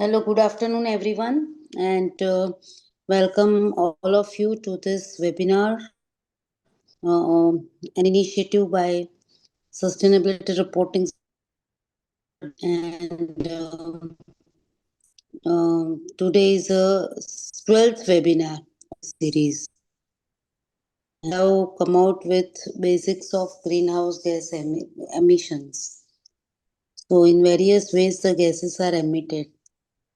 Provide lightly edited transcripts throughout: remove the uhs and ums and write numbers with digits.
Hello, good afternoon, everyone, and welcome all of you to this webinar, an initiative by Sustainability Reporting Standard Board. And today is a 12th webinar series. And I have come out with basics of greenhouse gas emissions. So, in various ways, the gases are emitted.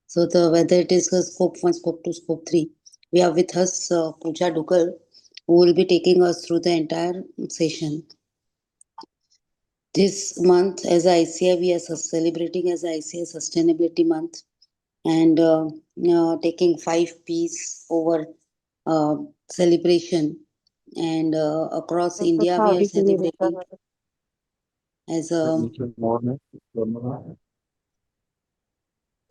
So whether it is scope 1, scope 2, scope 3, we have with us Pooja Dugal, who will be taking us through the entire session. This month, as ICI, we are celebrating as ICI Sustainability Month and taking 5 Ps over celebration. And across India, we are celebrating as a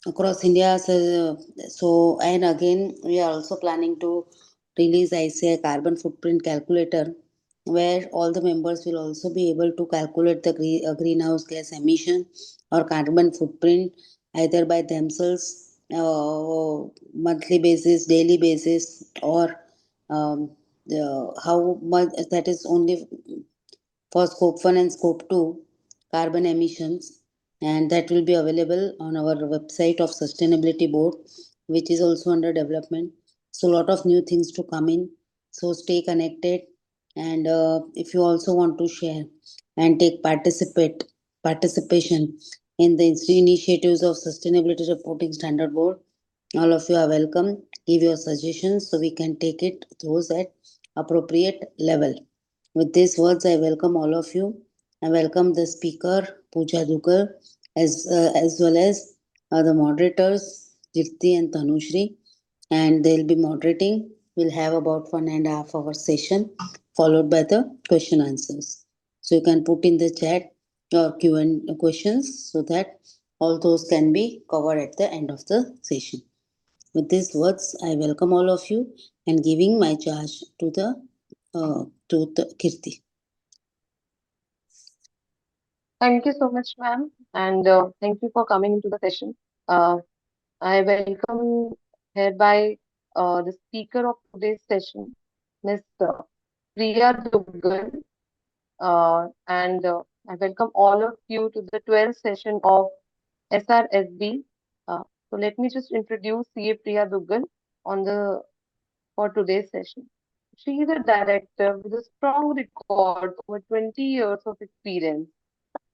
across India. So, and again, we are also planning to release ICI carbon footprint calculator, where all the members will also be able to calculate the greenhouse gas emission or carbon footprint either by themselves, monthly basis, daily basis, or how much that is only for scope 1 and scope 2 carbon emissions, and that will be available on our website of sustainability board, which is also under development. So a lot of new things to come in, so stay connected. And if you also want to share and take participation in the initiatives of sustainability reporting standard board, all of you are welcome. Give your suggestions so we can take it those at appropriate level. With these words, I welcome all of you. I welcome the speaker, Pooja Dugal, as well as the moderators, Jirti and Tanushri, and they'll be moderating. We'll have about 1.5 hour session, followed by the question answers. So you can put in the chat your Q&A questions so that all those can be covered at the end of the session. With these words, I welcome all of you and giving my charge to the Kirti. Thank you so much, ma'am, and thank you for coming into the session. I welcome hereby the speaker of today's session, Ms. Priya Duggal, and I welcome all of you to the 12th session of SRSB. So let me just introduce CA Priya Duggal on the for today's session. She is a director with a strong record over 20 years of experience.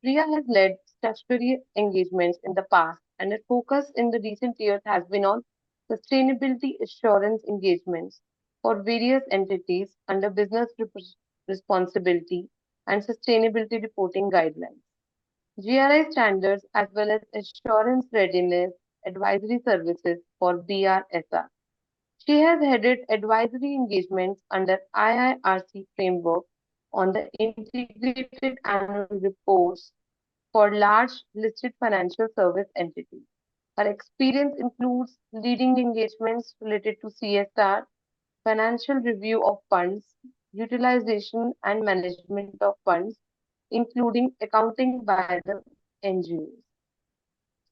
Priya has led statutory engagements in the past, and her focus in the recent years has been on sustainability assurance engagements for various entities under business responsibility and sustainability reporting guidelines, GRI standards, as well as assurance readiness advisory services for BRSR. She has headed advisory engagements under IIRC framework on the integrated annual reports for large listed financial service entities. Her experience includes leading engagements related to CSR, financial review of funds, utilization and management of funds, including accounting by the NGOs.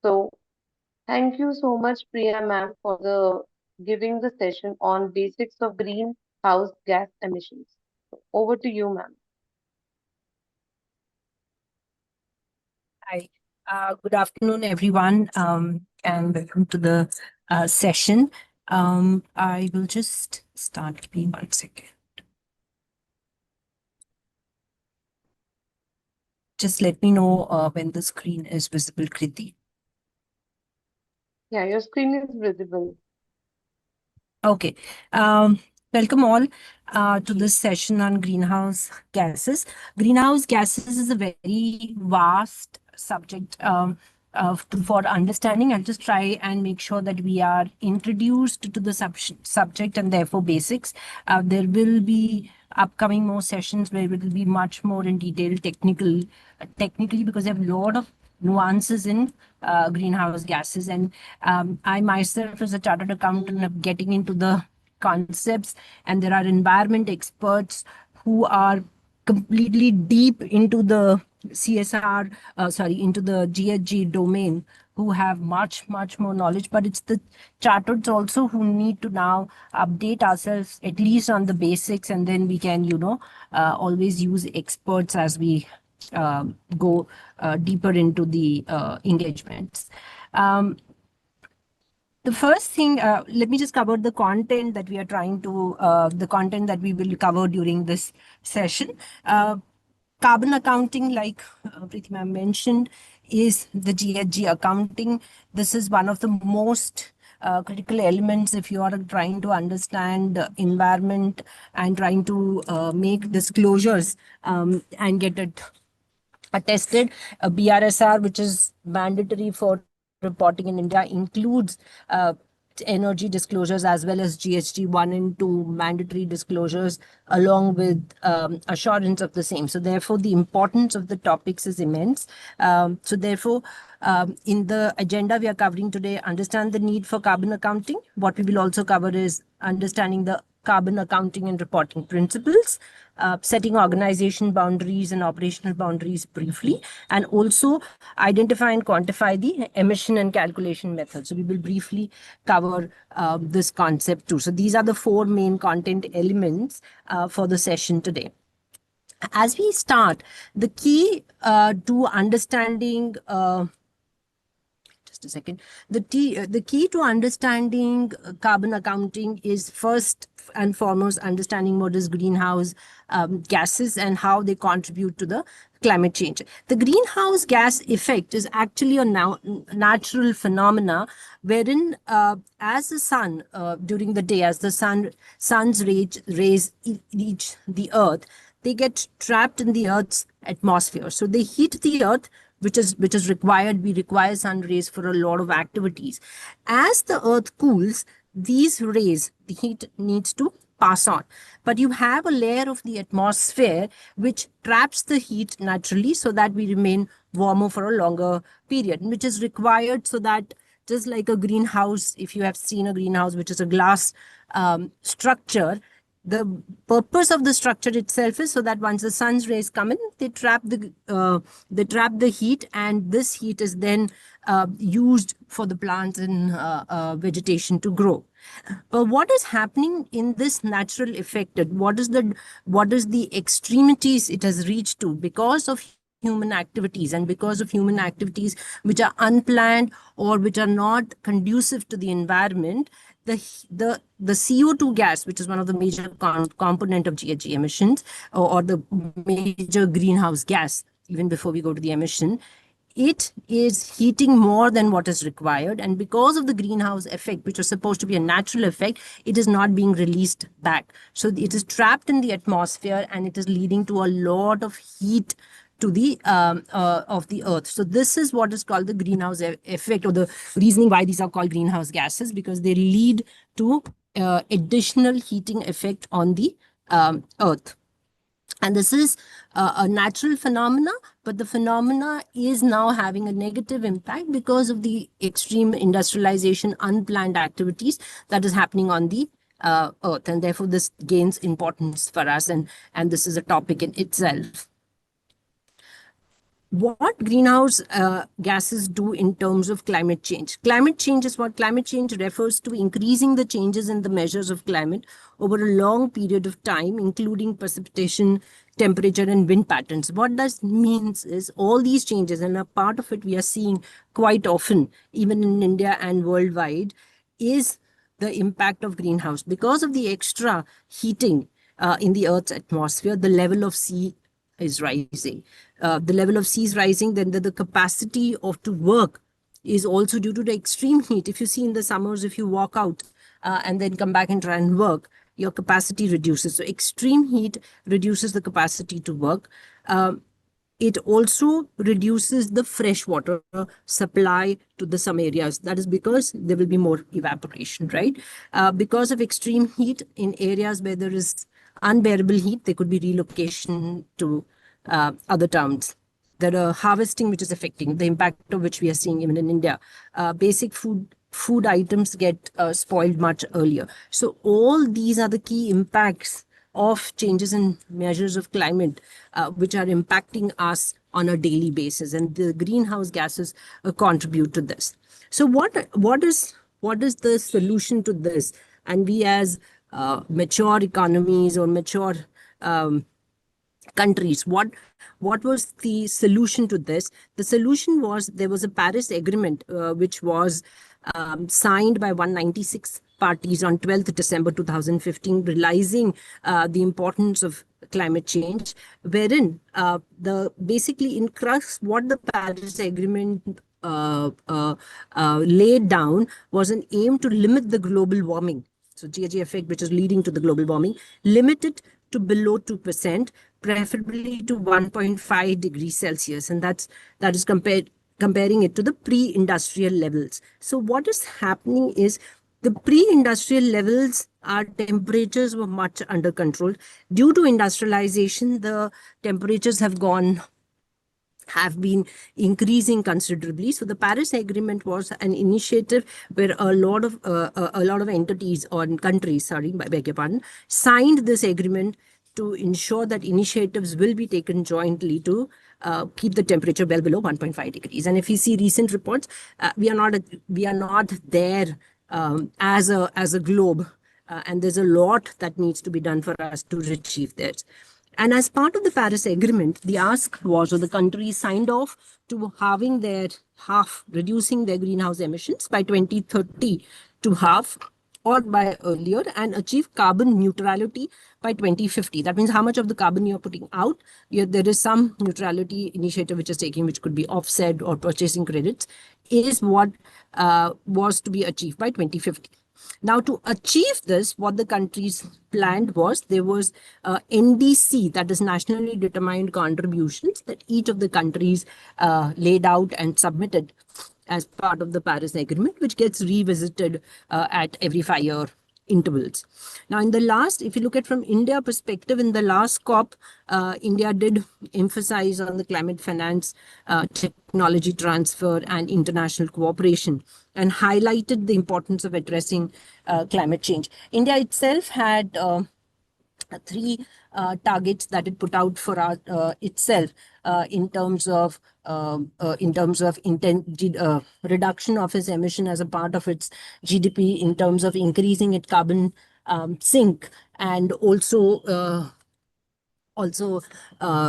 So, thank you so much, Priya ma'am, for the giving the session on basics of greenhouse gas emissions. Over to you, ma'am. Hi, good afternoon, everyone, and welcome to the session. I will just start. Give me 1 second. Just let me know when the screen is visible, Kriti. Yeah, your screen is visible. Okay. Welcome all to this session on greenhouse gases. Greenhouse gases is a very vast subject for understanding. I'll just try and make sure that we are introduced to the subject and therefore basics. There will be upcoming more sessions where it will be much more in detail technically because there are a lot of nuances in greenhouse gases, and I myself as a chartered accountant am getting into the concepts, and there are environment experts who are completely deep into the CSR, into the GHG domain, who have much more knowledge, but it's the chartereds also who need to now update ourselves at least on the basics, and then we can, always use experts as we go deeper into the engagements. The first thing, let me just cover the content that we are trying to, the content that we will cover during this session. Carbon accounting, like Preeti ma'am mentioned, is the GHG accounting. This is one of the most critical elements if you are trying to understand environment and trying to make disclosures and get it attested. BRSR, which is mandatory for reporting in India, includes energy disclosures as well as GHG 1 and 2 mandatory disclosures, along with assurance of the same. So therefore, the importance of the topics is immense. So therefore, in the agenda we are covering today, understand the need for carbon accounting. What we will also cover is understanding the carbon accounting and reporting principles, setting organization boundaries and operational boundaries briefly, and also identify and quantify the emission and calculation methods. So we will briefly cover this concept too. So these are the 4 main content elements for the session today. As we start, the key to understanding just a second. The key to understanding carbon accounting is first and foremost understanding what is greenhouse gases and how they contribute to the climate change. The greenhouse gas effect is actually a natural phenomena wherein as the sun during the day, as the sun's rays reach the earth, they get trapped in the earth's atmosphere. So they heat the earth, which is required. We require sun rays for a lot of activities. As the earth cools, these rays, the heat needs to pass on. But you have a layer of the atmosphere which traps the heat naturally so that we remain warmer for a longer period, which is required so that just like a greenhouse, if you have seen a greenhouse, which is a glass structure, the purpose of the structure itself is so that once the sun's rays come in, they trap the heat, and this heat is then used for the plants and vegetation to grow. But what is happening in this natural effect? What is the extremities it has reached to because of human activities, and because of human activities which are unplanned or which are not conducive to the environment? The CO2 gas, which is one of the major component of GHG emissions, or the major greenhouse gas, even before we go to the emission, it is heating more than what is required. And because of the greenhouse effect, which was supposed to be a natural effect, it is not being released back. So it is trapped in the atmosphere, and it is leading to a lot of heat to the of the earth. So this is what is called the greenhouse effect, or the reasoning why these are called greenhouse gases, because they lead to additional heating effect on the earth. And this is a natural phenomena, but the phenomena is now having a negative impact because of the extreme industrialization, unplanned activities that is happening on the earth. And therefore, this gains importance for us, and this is a topic in itself. What greenhouse gases do in terms of climate change? Climate change is what? Climate change refers to increasing the changes in the measures of climate over a long period of time, including precipitation, temperature, and wind patterns. What that means is all these changes, and a part of it we are seeing quite often, even in India and worldwide, is the impact of greenhouse. Because of the extra heating in the Earth's atmosphere, the level of sea is rising. The level of sea is rising, then the capacity to work is also due to the extreme heat. If you see in the summers, if you walk out and then come back and try and work, your capacity reduces. So extreme heat reduces the capacity to work. It also reduces the fresh water supply to some areas. That is because there will be more evaporation, right? Because of extreme heat in areas where there is unbearable heat, there could be relocation to other towns. There are harvesting which is affecting, the impact of which we are seeing even in India. Basic food items get spoiled much earlier. So all these are the key impacts of changes in measures of climate which are impacting us on a daily basis, and the greenhouse gases contribute to this. So what is the solution to this? And we as mature economies or mature countries, what was the solution to this? The solution was there was a Paris Agreement which was signed by 196 parties on 12th December 2015, realizing the importance of climate change, wherein the basically in crux what the Paris Agreement laid down was an aim to limit the global warming. So GHG effect, which is leading to the global warming, limited to below 2%, preferably to 1.5 degrees Celsius. And that is comparing it to the pre-industrial levels. So what is happening is the pre-industrial levels, our temperatures were much under control. Due to industrialization, the temperatures have been increasing considerably. So the Paris Agreement was an initiative where a lot of entities or countries, beg your pardon, signed this agreement to ensure that initiatives will be taken jointly to keep the temperature well below 1.5 degrees. And if you see recent reports, we are not there as a globe, and there's a lot that needs to be done for us to achieve this. And as part of the Paris Agreement, the ask was, or the countries signed off to reducing their greenhouse emissions by 2030 to half or by earlier, and achieve carbon neutrality by 2050. That means how much of the carbon you're putting out, there is some neutrality initiative which is taking, which could be offset or purchasing credits, is what was to be achieved by 2050. Now, to achieve this, what the countries planned was there was NDC, that is nationally determined contributions, that each of the countries laid out and submitted as part of the Paris Agreement, which gets revisited at every 5-year intervals. Now, if you look at from India perspective, in the last COP, India did emphasize on the climate finance, technology transfer, and international cooperation, and highlighted the importance of addressing climate change. India itself had 3 targets that it put out for itself in terms of reduction of its emission as a part of its GDP, in terms of increasing its carbon sink, and also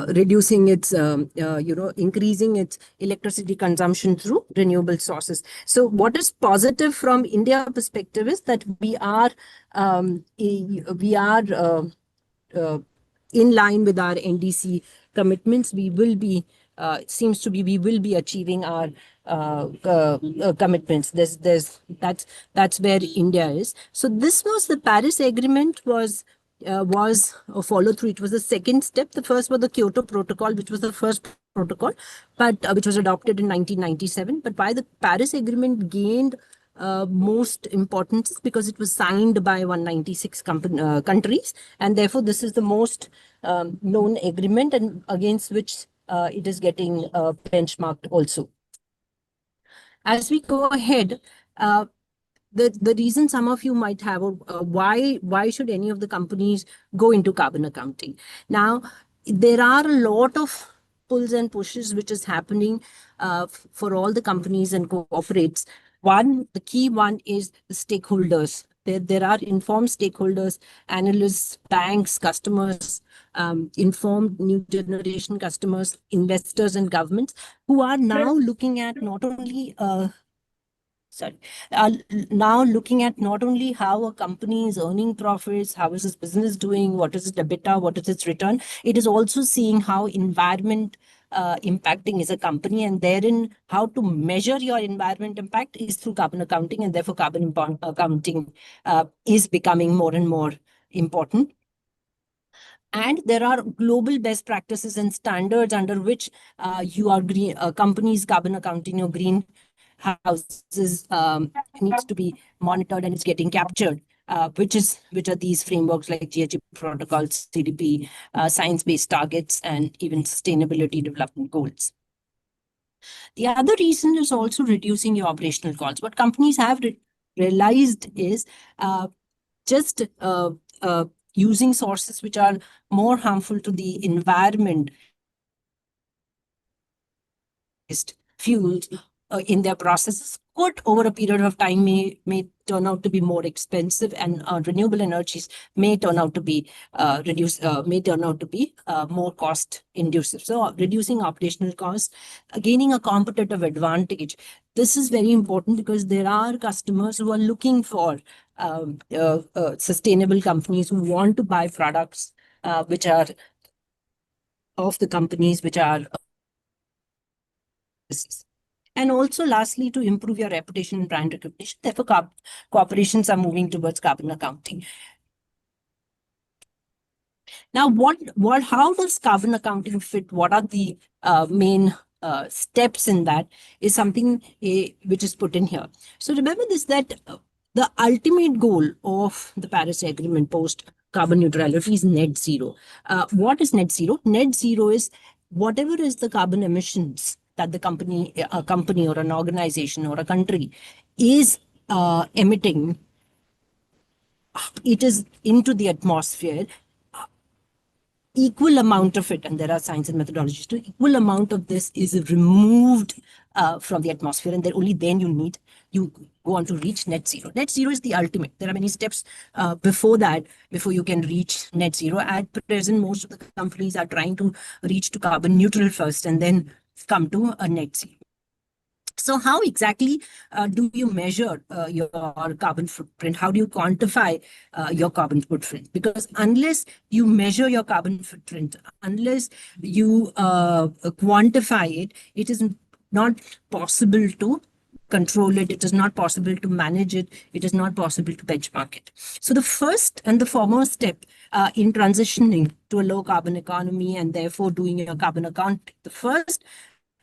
reducing its, increasing its electricity consumption through renewable sources. So what is positive from India perspective is that we are in line with our NDC commitments. We will be, we will be achieving our commitments. That's where India is. So this was the Paris Agreement was a follow through. It was the second step. The first was the Kyoto Protocol, which was the first protocol, but which was adopted in 1997. But why the Paris Agreement gained most importance because it was signed by 196 countries, and therefore this is the most known agreement, and against which it is getting benchmarked also. As we go ahead, the reason some of you might have, why should any of the companies go into carbon accounting? Now, there are a lot of pulls and pushes which is happening for all the companies and corporates. The key one is the stakeholders. There are informed stakeholders, analysts, banks, customers, informed new generation customers, investors, and governments who are now looking at not only now looking at not only how a company is earning profits, how is its business doing, what is its EBITDA, what is its return. It is also seeing how environment impacting is a company, and therein how to measure your environment impact is through carbon accounting, and therefore carbon accounting is becoming more and more important. And there are global best practices and standards under which companies carbon accounting or green houses needs to be monitored, and it's getting captured, which are these frameworks like GHG protocols, CDP, science-based targets, and even sustainability development goals. The other reason is also reducing your operational costs. What companies have realized is just using sources which are more harmful to the environment fuels in their processes could over a period of time may turn out to be more expensive, and renewable energies may turn out to be more cost inducive. So reducing operational costs, gaining a competitive advantage. This is very important because there are customers who are looking for sustainable companies who want to buy products which are of the companies which are. And also, lastly, to improve your reputation and brand recognition, therefore, corporations are moving towards carbon accounting. Now, how does carbon accounting fit? What are the main steps in that? Is something which is put in here. So remember this, that the ultimate goal of the Paris Agreement post carbon neutrality is net zero. What is net zero? Net zero is whatever is the carbon emissions that a company or an organization or a country is emitting, it is into the atmosphere. Equal amount of it, and there are science and methodologies to equal amount of this is removed from the atmosphere, and then only then you go on to reach net zero. Net zero is the ultimate. There are many steps before that, before you can reach net zero. At present, most of the companies are trying to reach to carbon neutral first and then come to a net zero. So how exactly do you measure your carbon footprint? How do you quantify your carbon footprint? Because unless you measure your carbon footprint, unless you quantify it, it is not possible to control it. It is not possible to manage it. It is not possible to benchmark it. So the first and the foremost step in transitioning to a low carbon economy and therefore doing your carbon accounting, the first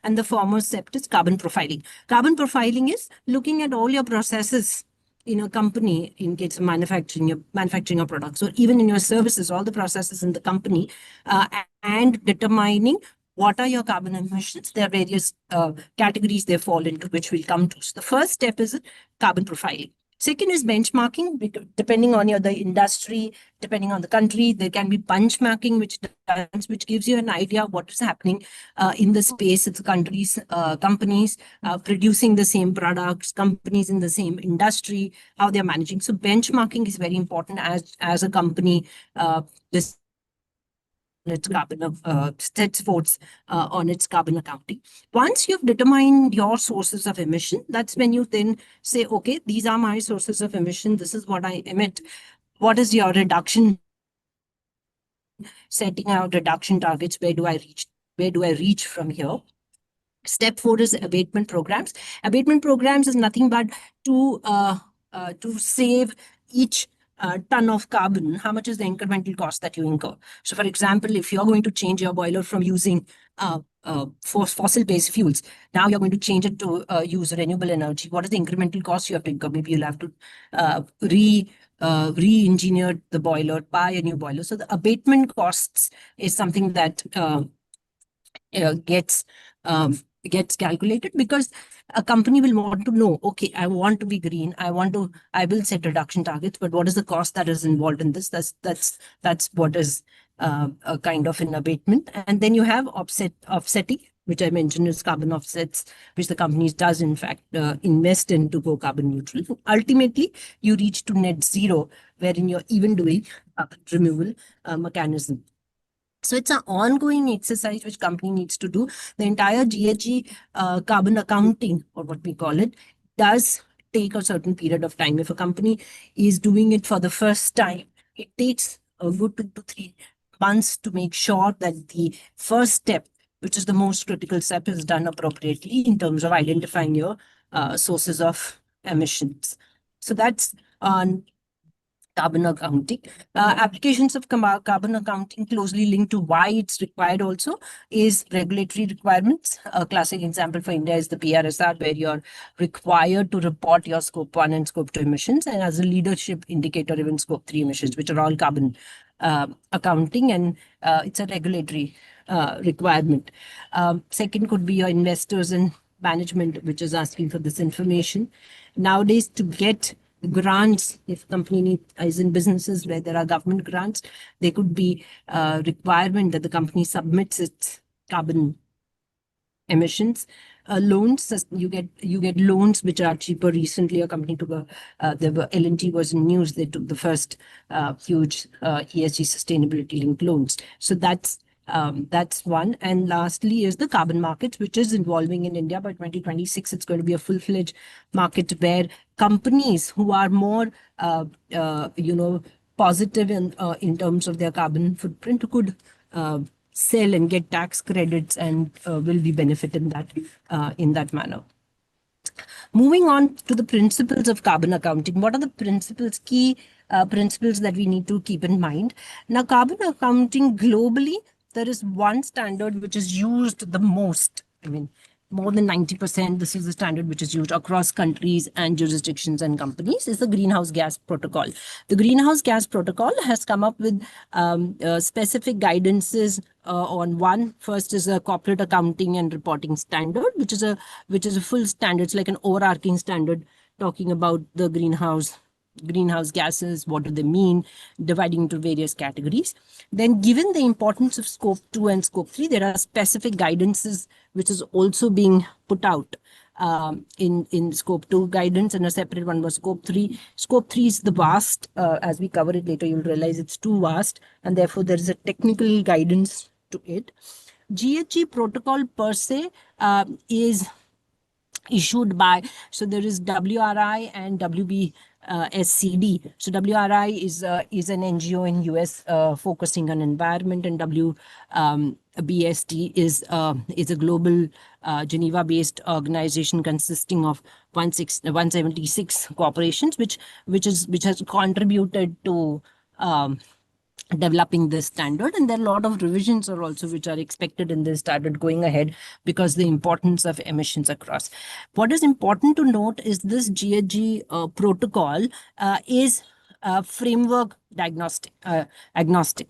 and the foremost step is carbon profiling. Carbon profiling is looking at all your processes in a company, in case of manufacturing your products, or even in your services, all the processes in the company, and determining what are your carbon emissions. There are various categories they fall into, which we'll come to. So the first step is carbon profiling. Second is benchmarking. Depending on the industry, depending on the country, there can be benchmarking, which gives you an idea of what is happening in the space. It's countries, companies producing the same products, companies in the same industry, how they're managing. So benchmarking is very important as a company. This its carbon sets forth on its carbon accounting. Once you've determined your sources of emission, that's when you then say, okay, these are my sources of emission. This is what I emit. What is your reduction? Setting out reduction targets. Where do I reach? Where do I reach from here? Step 4 is abatement programs. Abatement programs is nothing but to save each ton of carbon. How much is the incremental cost that you incur? So, for example, if you're going to change your boiler from using fossil-based fuels, now you're going to change it to use renewable energy. What is the incremental cost you have to incur? Maybe you'll have to re-engineer the boiler, buy a new boiler. So the abatement costs is something that gets calculated, because a company will want to know, okay, I want to be green. I will set reduction targets, but what is the cost that is involved in this? That's what is a kind of an abatement. And then you have offsetting, which I mentioned is carbon offsets, which the companies does in fact invest in to go carbon neutral. Ultimately, you reach to net zero, wherein you're even doing carbon removal mechanism. So it's an ongoing exercise which company needs to do. The entire GHG carbon accounting, or what we call it, does take a certain period of time. If a company is doing it for the first time, it takes a good 2 to 3 months to make sure that the first step, which is the most critical step, is done appropriately in terms of identifying your sources of emissions. So that's on carbon accounting. Applications of carbon accounting closely linked to why it's required also is regulatory requirements. A classic example for India is the PRSR, where you're required to report your scope 1 and scope 2 emissions, and as a leadership indicator, even scope 3 emissions, which are all carbon accounting, and it's a regulatory requirement. Second could be your investors and management, which is asking for this information. Nowadays, to get grants, if company is in businesses where there are government grants, there could be a requirement that the company submits its carbon emissions loans. You get loans which are cheaper. Recently, a company took L&T was in news. They took the first huge ESG sustainability linked loans. So that's one. And lastly is the carbon markets, which is evolving in India. By 2026, it's going to be a full-fledged market where companies who are more, positive in terms of their carbon footprint could sell and get tax credits and will be benefited in that manner. Moving on to the principles of carbon accounting. What are the key principles that we need to keep in mind? Now, carbon accounting globally, there is one standard which is used the most. I mean, more than 90%, this is the standard which is used across countries and jurisdictions and companies, is the Greenhouse Gas Protocol. The Greenhouse Gas Protocol has come up with specific guidances on one. First is a corporate accounting and reporting standard, which is a full standard. It's like an overarching standard talking about the greenhouse gases, what do they mean, dividing into various categories. Then, given the importance of scope 2 and scope 3, there are specific guidances which is also being put out in scope 2 guidance, and a separate one was scope 3. Scope 3 is the vast, as we cover it later, you'll realize it's too vast, and therefore there is a technical guidance to it. GHG protocol per se is issued by, so there is WRI and WBSCD. So WRI is an NGO in US focusing on environment, and WBSD is a global Geneva-based organization consisting of 176 corporations, which has contributed to developing this standard. And there are a lot of revisions are also which are expected in this standard going ahead because the importance of emissions across. What is important to note is this GHG protocol is framework agnostic,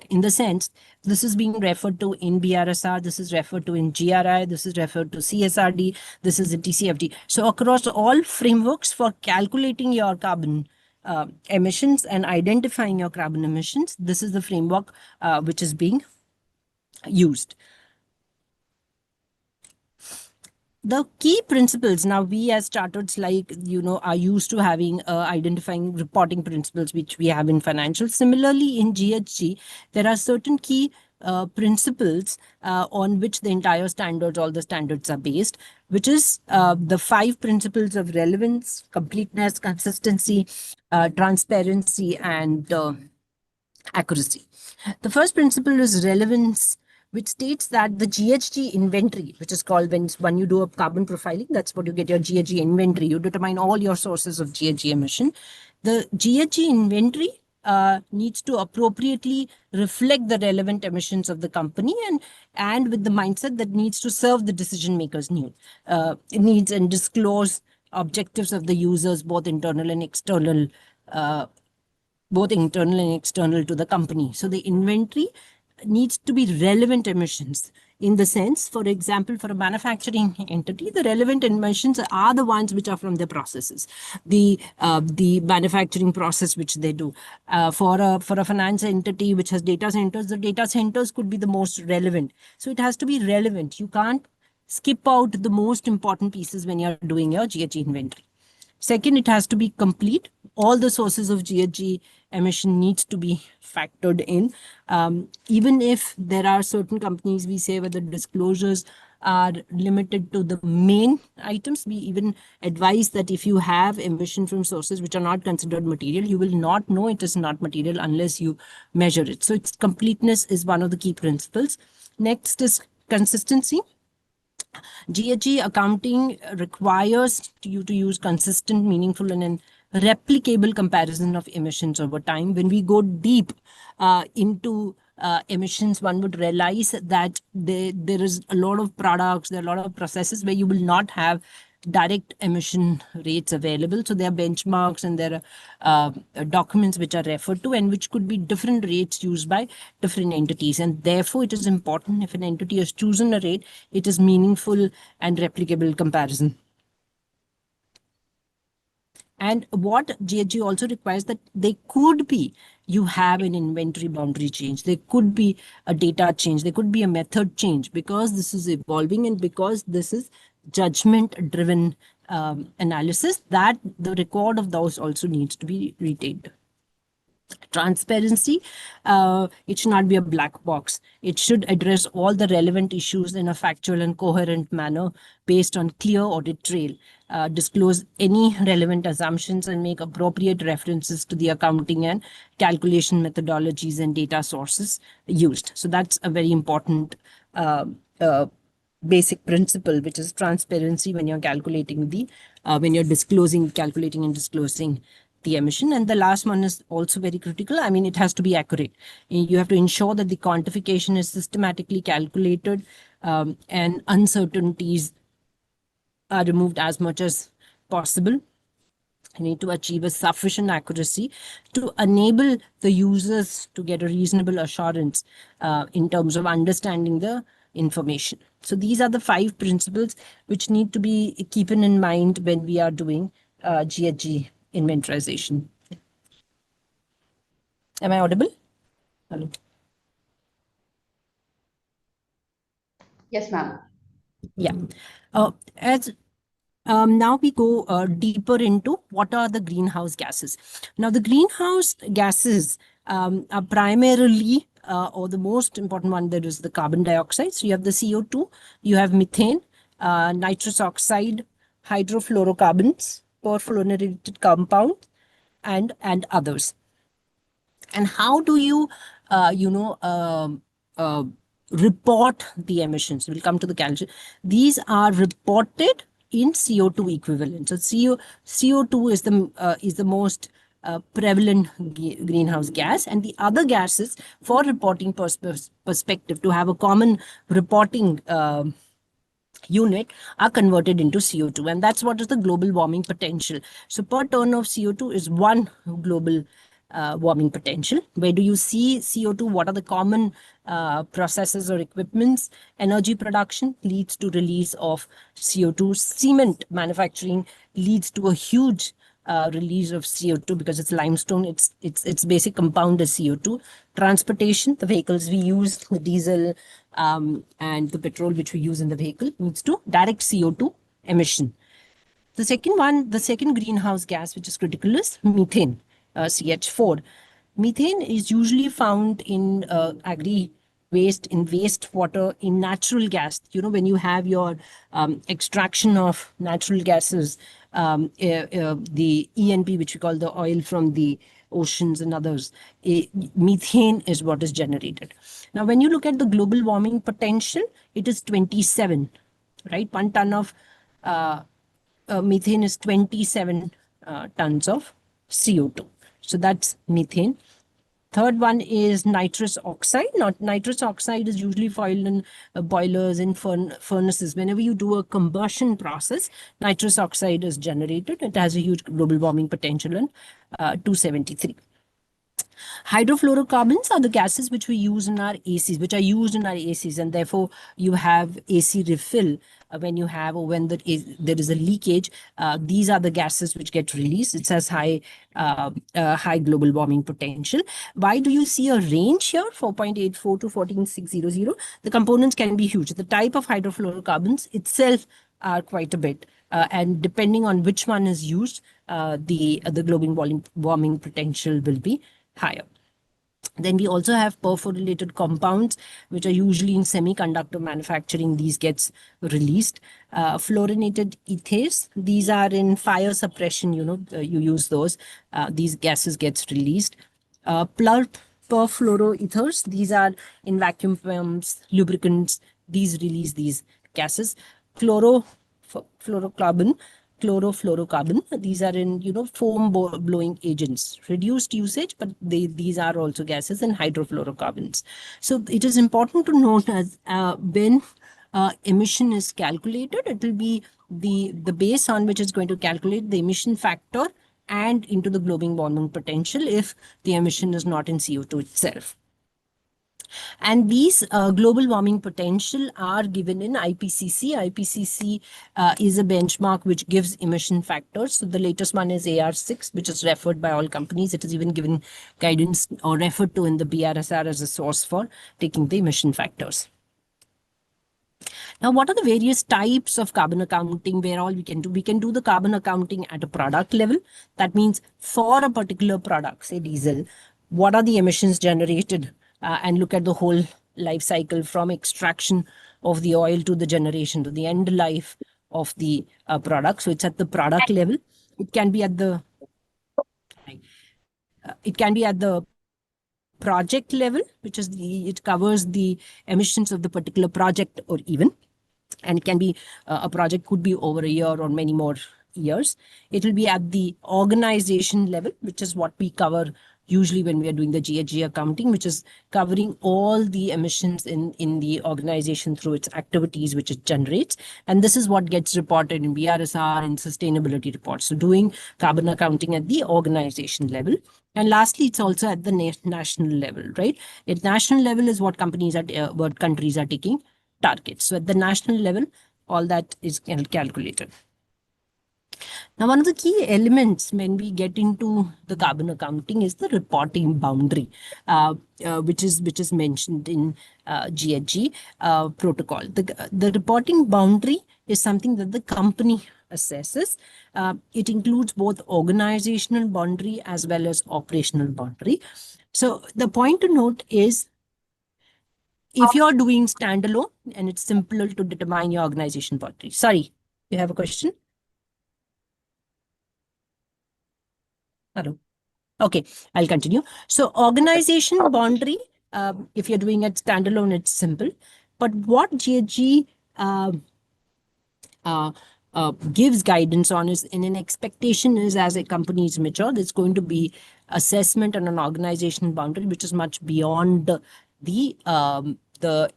in the sense this is being referred to in BRSR, this is referred to in GRI, this is referred to CSRD, this is in TCFD. So across all frameworks for calculating your carbon emissions and identifying your carbon emissions, this is the framework which is being used. The key principles, now we as chartered are used to having identifying reporting principles which we have in financial. Similarly, in GHG, there are certain key principles on which the entire standards, all the standards are based, which is the 5 principles of relevance, completeness, consistency, transparency, and accuracy. The first principle is relevance, which states that the GHG inventory, which is called when you do a carbon profiling, that's what you get, your GHG inventory. You determine all your sources of GHG emission. The GHG inventory needs to appropriately reflect the relevant emissions of the company and with the mindset that needs to serve the decision makers' needs and disclose objectives of the users, both internal and external to the company. So the inventory needs to be relevant emissions, in the sense, for example, for a manufacturing entity, the relevant emissions are the ones which are from their processes, the manufacturing process which they do. For a finance entity which has data centers, the data centers could be the most relevant. So it has to be relevant. You can't skip out the most important pieces when you're doing your GHG inventory. Second, it has to be complete. All the sources of GHG emission needs to be factored in. Even if there are certain companies, we say, where the disclosures are limited to the main items, we even advise that if you have emission from sources which are not considered material, you will not know it is not material unless you measure it. So its completeness is one of the key principles. Next is consistency. GHG accounting requires you to use consistent, meaningful, and replicable comparison of emissions over time. When we go deep into emissions, one would realize that there is a lot of products, there are a lot of processes where you will not have direct emission rates available. So there are benchmarks and there are documents which are referred to and which could be different rates used by different entities. And therefore, it is important, if an entity has chosen a rate, it is meaningful and replicable comparison. And what GHG also requires that they could be, you have an inventory boundary change, there could be a data change, there could be a method change, because this is evolving and because this is judgment-driven analysis, that the record of those also needs to be retained. Transparency, it should not be a black box. It should address all the relevant issues in a factual and coherent manner based on clear audit trail. Disclose any relevant assumptions and make appropriate references to the accounting and calculation methodologies and data sources used. So that's a very important basic principle, which is transparency when you're calculating when you're calculating and disclosing the emission. And the last one is also very critical. I mean, it has to be accurate. You have to ensure that the quantification is systematically calculated and uncertainties are removed as much as possible. You need to achieve a sufficient accuracy to enable the users to get a reasonable assurance in terms of understanding the information. So these are the 5 principles which need to be keeping in mind when we are doing GHG inventorization. Am I audible? Hello. Yes, ma'am. Yeah. Now we go deeper into what are the greenhouse gases. Now, the greenhouse gases are primarily, or the most important one, there is the carbon dioxide. So you have the CO2, you have methane, nitrous oxide, hydrofluorocarbons, perfluorinated compound, and others. And how do you, report the emissions? We'll come to the calculation. These are reported in CO2 equivalent. So CO2 is the most prevalent greenhouse gas, and the other gases, for reporting perspective, to have a common reporting unit, are converted into CO2, and that's what is the global warming potential. So per ton of CO2 is one global warming potential. Where do you see CO2? What are the common processes or equipments? Energy production leads to release of CO2. Cement manufacturing leads to a huge release of CO2 because it's limestone. Its basic compound is CO2. Transportation, the vehicles we use, the diesel and the petrol which we use in the vehicle, leads to direct CO2 emission. The second greenhouse gas which is critical is methane, CH4. Methane is usually found in agri waste, in wastewater, in natural gas. You know, when you have your extraction of natural gases, the ENP, which we call the oil from the oceans and others, methane is what is generated. Now, when you look at the global warming potential, it is 27, right? 1 ton of methane is 27 tons of CO2. So that's methane. Third one is nitrous oxide. Now, nitrous oxide is usually found in boilers and furnaces. Whenever you do a combustion process, nitrous oxide is generated. It has a huge global warming potential in 273. Hydrofluorocarbons are the gases which we use in our ACs, which are used in our ACs, and therefore you have AC refill when you have, or when there is a leakage. These are the gases which get released. It has high global warming potential. Why do you see a range here, 4.84 to 14,600? The components can be huge. The type of hydrofluorocarbons itself are quite a bit, and depending on which one is used, the global warming potential will be higher. Then we also have perfluorinated compounds, which are usually in semiconductor manufacturing. These gets released. Fluorinated ethers, these are in fire suppression, you use those. These gases gets released. Perfluoroethers, these are in vacuum pumps, lubricants, these release these gases. Chlorofluorocarbon, these are in foam blowing agents. Reduced usage, but these are also gases and hydrofluorocarbons. So it is important to note as when emission is calculated, it will be the base on which is going to calculate the emission factor and into the global warming potential if the emission is not in CO2 itself. And these global warming potential are given in IPCC. IPCC is a benchmark which gives emission factors. So the latest one is AR6, which is referred by all companies. It is even given guidance or referred to in the BRSR as a source for taking the emission factors. Now, what are the various types of carbon accounting where all we can do? We can do the carbon accounting at a product level. That means for a particular product, say diesel, what are the emissions generated, and look at the whole life cycle from extraction of the oil to the generation to the end life of the product. So it's at the product level. It can be at the project level, which is it covers the emissions of the particular project or even, and it can be a project could be over a year or many more years. It will be at the organization level, which is what we cover usually when we are doing the GHG accounting, which is covering all the emissions in the organization through its activities which it generates. And this is what gets reported in BRSR and sustainability reports. So doing carbon accounting at the organization level. And lastly, it's also at the national level, right? At national level is what countries are taking targets. So at the national level, all that is calculated. Now, one of the key elements when we get into the carbon accounting is the reporting boundary, which is mentioned in GHG protocol. The reporting boundary is something that the company assesses. It includes both organizational boundary as well as operational boundary. So the point to note is, if you're doing standalone, and it's simpler to determine your organization boundary. Sorry, you have a question? Hello. Okay, I'll continue. So organization boundary, if you're doing it standalone, it's simple. But what GHG gives guidance on is, in an expectation is, as a company is mature, there's going to be assessment on an organization boundary, which is much beyond the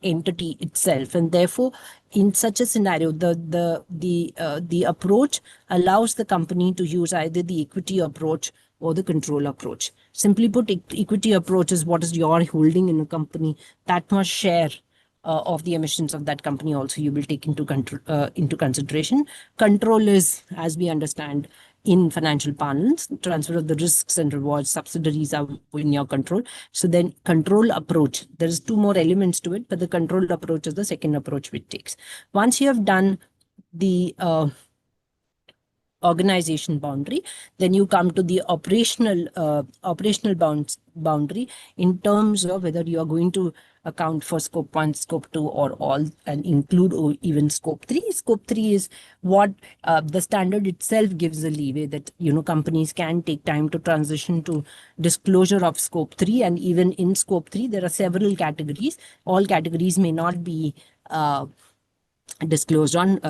entity itself, and therefore, in such a scenario, the approach allows the company to use either the equity approach or the control approach. Simply put, equity approach is what is your holding in a company, that must share of the emissions of that company also you will take into consideration. Control is, as we understand in financial parlance, transfer of the risks and rewards, subsidiaries are in your control. So then control approach, there's two more elements to it, but the control approach is the second approach which takes. Once you have done the organization boundary, then you come to the operational boundary in terms of whether you are going to account for scope 1, scope 2, or all, and include or even scope 3. Scope 3 is what the standard itself gives a leeway that, companies can take time to transition to disclosure of scope 3. And even in scope 3, there are several categories. All categories may not be disclosed and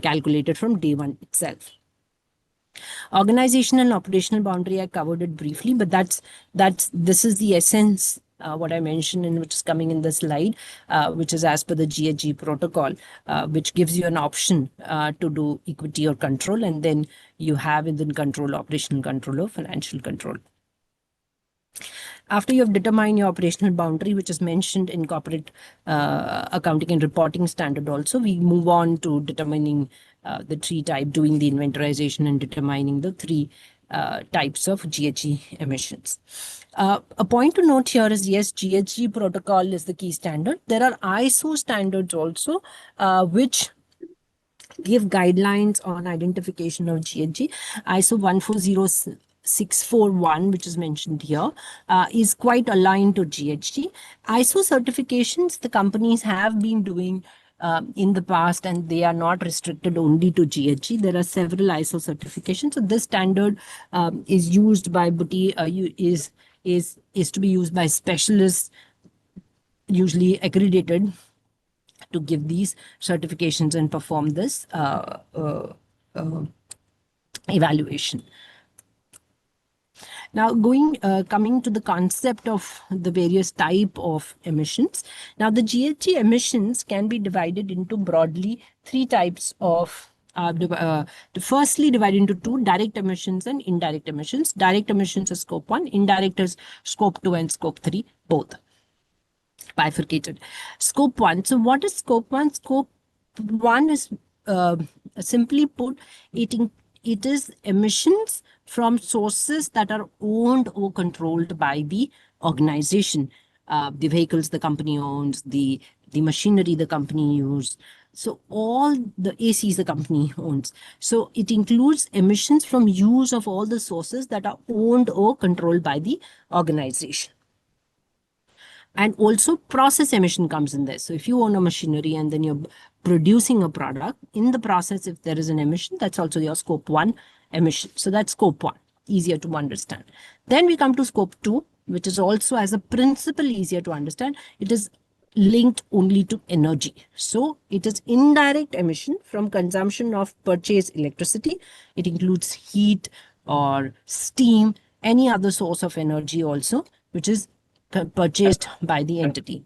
calculated from day one itself. Organizational and operational boundary, I covered it briefly, but this is the essence, what I mentioned, and which is coming in the slide, which is as per the GHG protocol, which gives you an option to do equity or control, and then you have within control, operational control or financial control. After you have determined your operational boundary, which is mentioned in corporate accounting and reporting standard also, we move on to determining the tree type, doing the inventarization and determining the three types of GHG emissions. A point to note here is, yes, GHG protocol is the key standard. There are ISO standards also, which give guidelines on identification of GHG. ISO 14061, which is mentioned here, is quite aligned to GHG. ISO certifications the companies have been doing in the past, and they are not restricted only to GHG. There are several ISO certifications. So this standard is used by is to be used by specialists, usually accredited, to give these certifications and perform this evaluation. Now, coming to the concept of the various type of emissions. Now, the GHG emissions can be divided into broadly three types of firstly divided into two: direct emissions and indirect emissions. Direct emissions is scope 1, indirect is scope 2 and scope 3, both bifurcated. Scope 1. So what is scope 1? Scope 1 is simply put, it is emissions from sources that are owned or controlled by the organization. The vehicles the company owns, the the machinery the company uses. So all the ACs the company owns. So it includes emissions from use of all the sources that are owned or controlled by the organization. And also process emission comes in there. So if you own a machinery and then you're producing a product, in the process, if there is an emission, that's also your scope 1 emission. So that's scope 1, easier to understand. Then we come to scope 2, which is also as a principle easier to understand. It is linked only to energy. So it is indirect emission from consumption of purchased electricity. It includes heat or steam, any other source of energy also, which is purchased by the entity.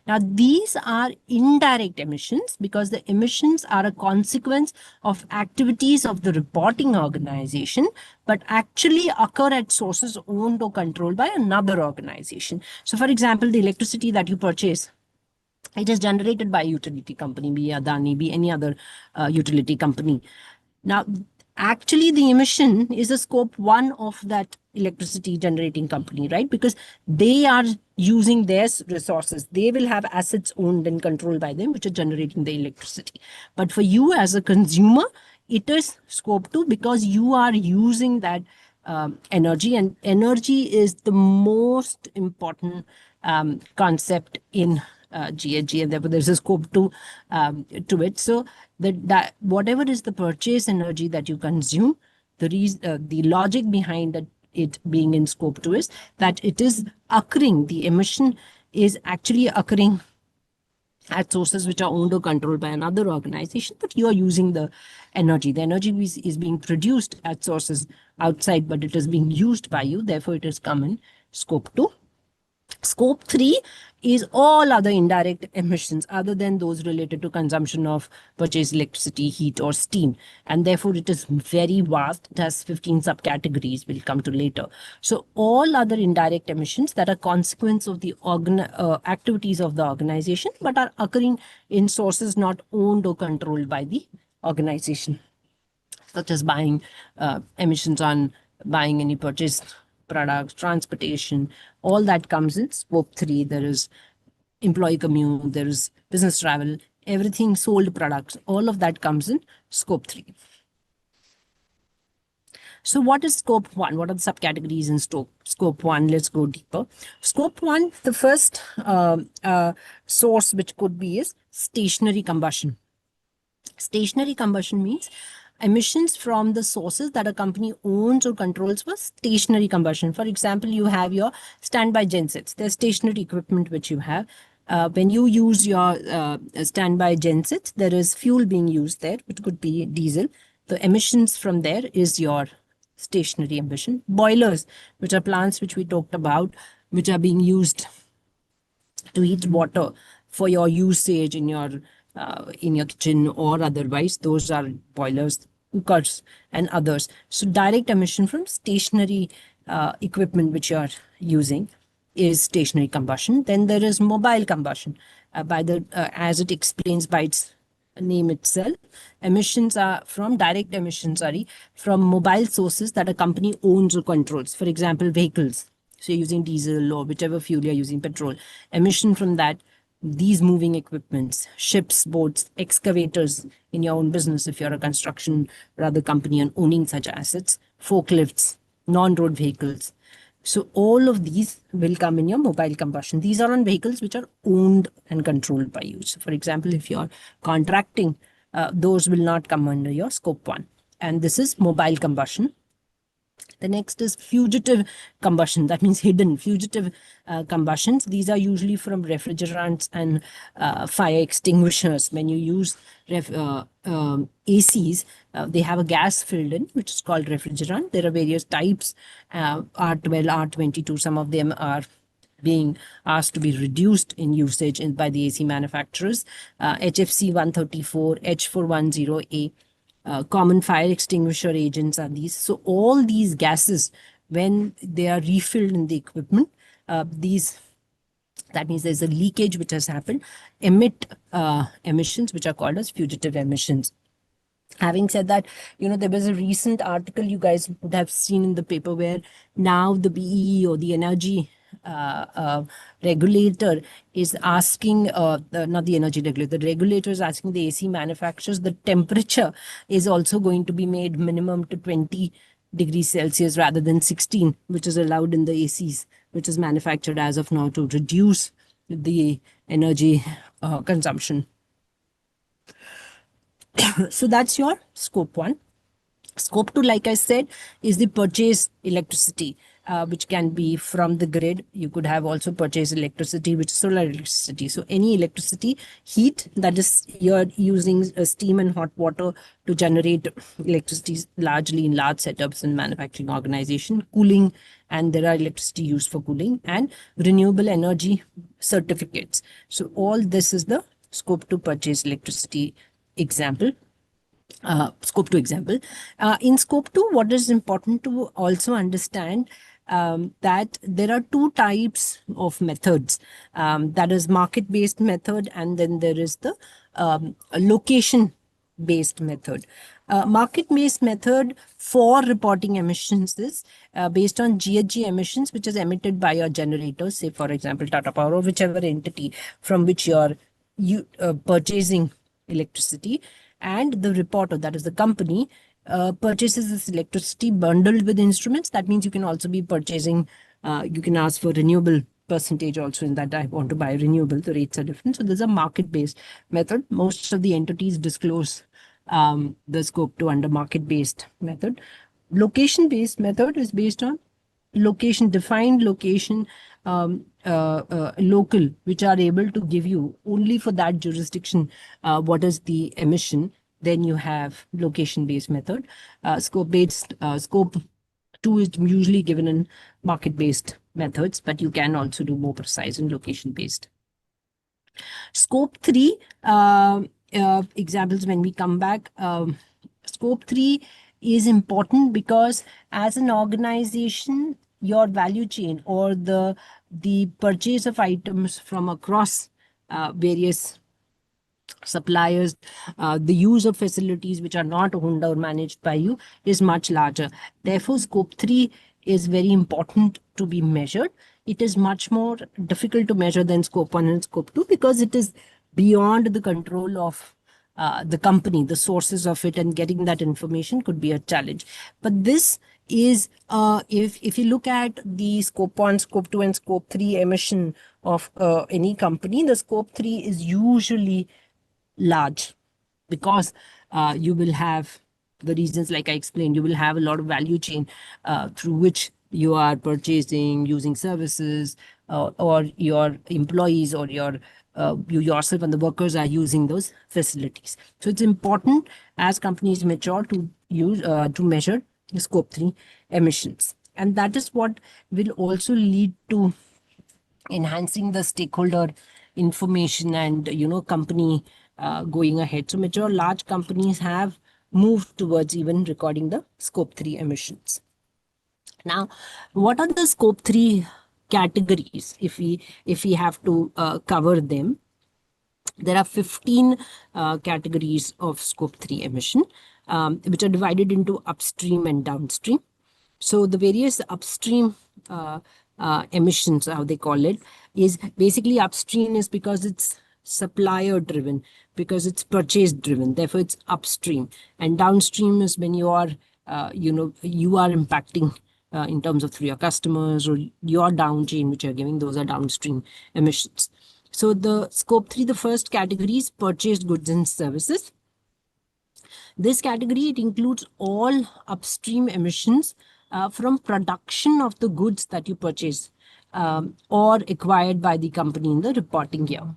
Now, these are indirect emissions because the emissions are a consequence of activities of the reporting organization, but actually occur at sources owned or controlled by another organization. So, for example, the electricity that you purchase, it is generated by a utility company, be Adani, be any other utility company. Now, actually, the emission is a scope 1 of that electricity generating company, right? Because they are using their resources. They will have assets owned and controlled by them, which are generating the electricity. But for you as a consumer, it is scope 2 because you are using that energy, and energy is the most important concept in GHG, and therefore there's a scope to it. So that whatever is the purchase energy that you consume, the logic behind that it being in scope 2 is that it is occurring, the emission is actually occurring at sources which are owned or controlled by another organization, but you are using the energy. The energy is being produced at sources outside, but it is being used by you. Therefore, it is come in scope 2. Scope 3 is all other indirect emissions other than those related to consumption of purchased electricity, heat, or steam. And therefore, it is very vast. It has 15 subcategories we'll come to later. So all other indirect emissions that are consequence of the activities of the organization, but are occurring in sources not owned or controlled by the organization, such as buying emissions on buying any purchased products, transportation, all that comes in scope 3. There is employee commute, there is business travel, everything, sold products, all of that comes in scope 3. So what is scope 1? What are the subcategories in scope 1? Let's go deeper. Scope 1, the first source which could be is stationary combustion. Stationary combustion means emissions from the sources that a company owns or controls for stationary combustion. For example, you have your standby gensets. There's stationary equipment which you have. When you use your standby gensets, there is fuel being used there, which could be diesel. The emissions from there is your stationary emission. Boilers, which are plants which we talked about, which are being used to heat water for your usage in your kitchen or otherwise. Those are boilers, cookers, and others. So direct emission from stationary equipment which you are using is stationary combustion. Then there is mobile combustion. As it explains by its name itself, emissions are from direct emissions, from mobile sources that a company owns or controls. For example, vehicles. So you're using diesel or whichever fuel you're using, petrol. Emission from that, these moving equipments, ships, boats, excavators in your own business if you're a construction or other company and owning such assets, forklifts, non-road vehicles. So all of these will come in your mobile combustion. These are on vehicles which are owned and controlled by you. So for example, if you're contracting, those will not come under your scope 1. And this is mobile combustion. The next is fugitive combustion. That means hidden fugitive combustions. These are usually from refrigerants and fire extinguishers. When you use ACs, they have a gas filled in, which is called refrigerant. There are various types, R12, R22. Some of them are being asked to be reduced in usage by the AC manufacturers. HFC 134, H410A. Common fire extinguisher agents are these. So all these gases, when they are refilled in the equipment, that means there's a leakage which has happened, emit emissions which are called as fugitive emissions. Having said that, there was a recent article you guys would have seen in the paper where now the BEE or the Energy regulator is asking, not the energy regulator, the regulator is asking the AC manufacturers, the temperature is also going to be made minimum to 20 degrees Celsius rather than 16, which is allowed in the ACs, which is manufactured as of now to reduce the energy consumption. So that's your scope 1. Scope 2, like I said, is the purchase electricity, which can be from the grid. You could have also purchased electricity, which is solar electricity. So any electricity, heat, that is you're using steam and hot water to generate electricity, largely in large setups and manufacturing organization. Cooling, and there are electricity used for cooling, and renewable energy certificates. So all this is the scope 2 purchase electricity example. Scope 2 example. In scope 2, what is important to also understand that there are 2 types of methods. That is market-based method, and then there is the location-based method. Market-based method for reporting emissions is based on GHG emissions, which is emitted by your generators, say for example Tata Power or whichever entity from which you are purchasing electricity. And the reporter, that is the company, purchases this electricity bundled with instruments. That means you can also be purchasing, you can ask for renewable percentage also in that. I want to buy renewable, the rates are different. So there's a market-based method. Most of the entities disclose the scope 2 under market-based method. Location-based method is based on location, defined location, local, which are able to give you only for that jurisdiction what is the emission. Then you have location-based method. Scope 2 is usually given in market-based methods, but you can also do more precise in location-based. Scope 3 examples when we come back. Scope 3 is important because as an organization, your value chain or the purchase of items from across various suppliers, the use of facilities which are not owned or managed by you is much larger. Therefore, scope 3 is very important to be measured. It is much more difficult to measure than scope 1 and scope 2 because it is beyond the control of the company. The sources of it and getting that information could be a challenge. But this is, if you look at the scope 1, scope 2 and scope 3 emission of any company, the scope 3 is usually large because you will have the reasons like I explained. You will have a lot of value chain through which you are purchasing, using services, or your employees or you yourself and the workers are using those facilities. So it's important as companies mature to use to measure scope 3 emissions, and that is what will also lead to enhancing the stakeholder information and company going ahead. So mature large companies have moved towards even recording the scope 3 emissions. Now, what are the scope 3 categories if we have to cover them? There are 15 categories of scope 3 emission, which are divided into upstream and downstream. So the various upstream emissions, how they call it, is basically upstream is because it's supplier driven, because it's purchase driven, therefore it's upstream. And downstream is when you are you are impacting in terms of through your customers or your down chain which you're giving, those are downstream emissions. So the scope 3, the first category is purchased goods and services. This category, it includes all upstream emissions from production of the goods that you purchase or acquired by the company in the reporting year.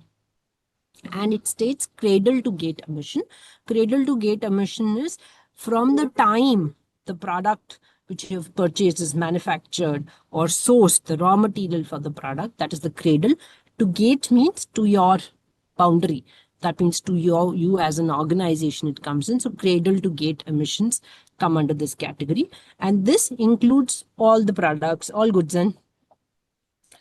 And it states cradle to gate emission. Cradle to gate emission is from the time the product which you have purchased is manufactured or sourced, the raw material for the product, that is the cradle. To gate means to your boundary. That means to you as an organization it comes in. So cradle to gate emissions come under this category. And this includes all the products, all goods and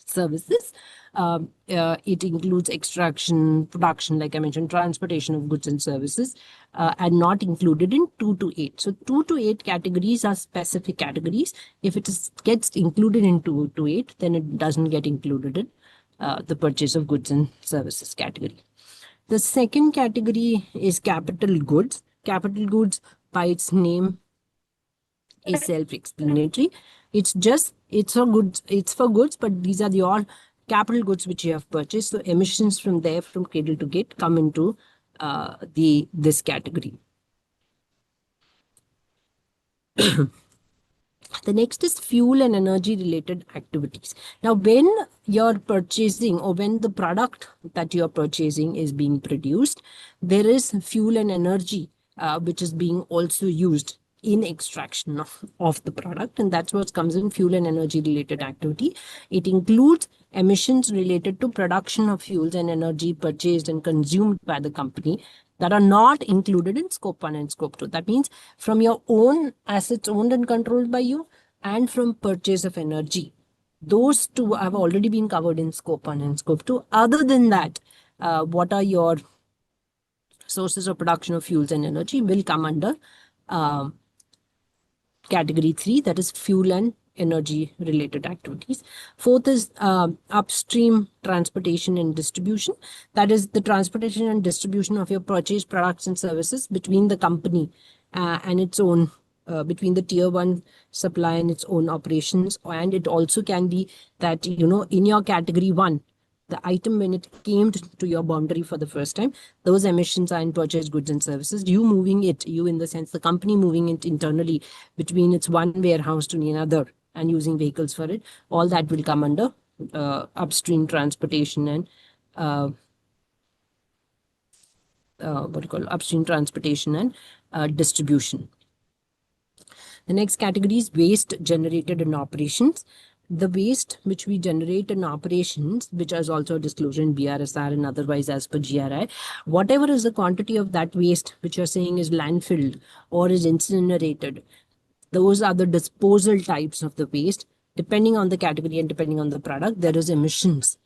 services It includes extraction, production, like I mentioned, transportation of goods and services, and not included in 2 to 8. So 2 to 8 categories are specific categories. If it gets included in 2 to 8, then it doesn't get included in the purchase of goods and services category. The second category is capital goods. Capital goods, by its name, is self-explanatory. It's for goods, but these are all capital goods which you have purchased. So emissions from there, from cradle to gate, come into this category. The next is fuel and energy related activities. Now, when you're purchasing, or when the product that you're purchasing is being produced, there is fuel and energy which is being also used in extraction of the product, and that's what comes in fuel and energy related activity. It includes emissions related to production of fuels and energy purchased and consumed by the company that are not included in scope 1 and scope 2. That means from your own assets owned and controlled by you, and from purchase of energy. Those two have already been covered in scope 1 and scope 2. Other than that, what are your sources of production of fuels and energy will come under category 3, that is fuel and energy related activities. Fourth is upstream transportation and distribution. That is the transportation and distribution of your purchased products and services between the company and its own, between the tier 1 supply and its own operations. And it also can be that, in your category 1, the item, when it came to your boundary for the first time, those emissions are in purchased goods and services. You in the sense, the company moving it internally between its one warehouse to another and using vehicles for it, all that will come under upstream transportation and upstream transportation and distribution. The next category is waste generated in operations. The waste which we generate in operations, which is also a disclosure in BRSR and otherwise as per GRI, whatever is the quantity of that waste which you're saying is landfilled or is incinerated, those are the disposal types of the waste. Depending on the category and depending on the product, there is emissions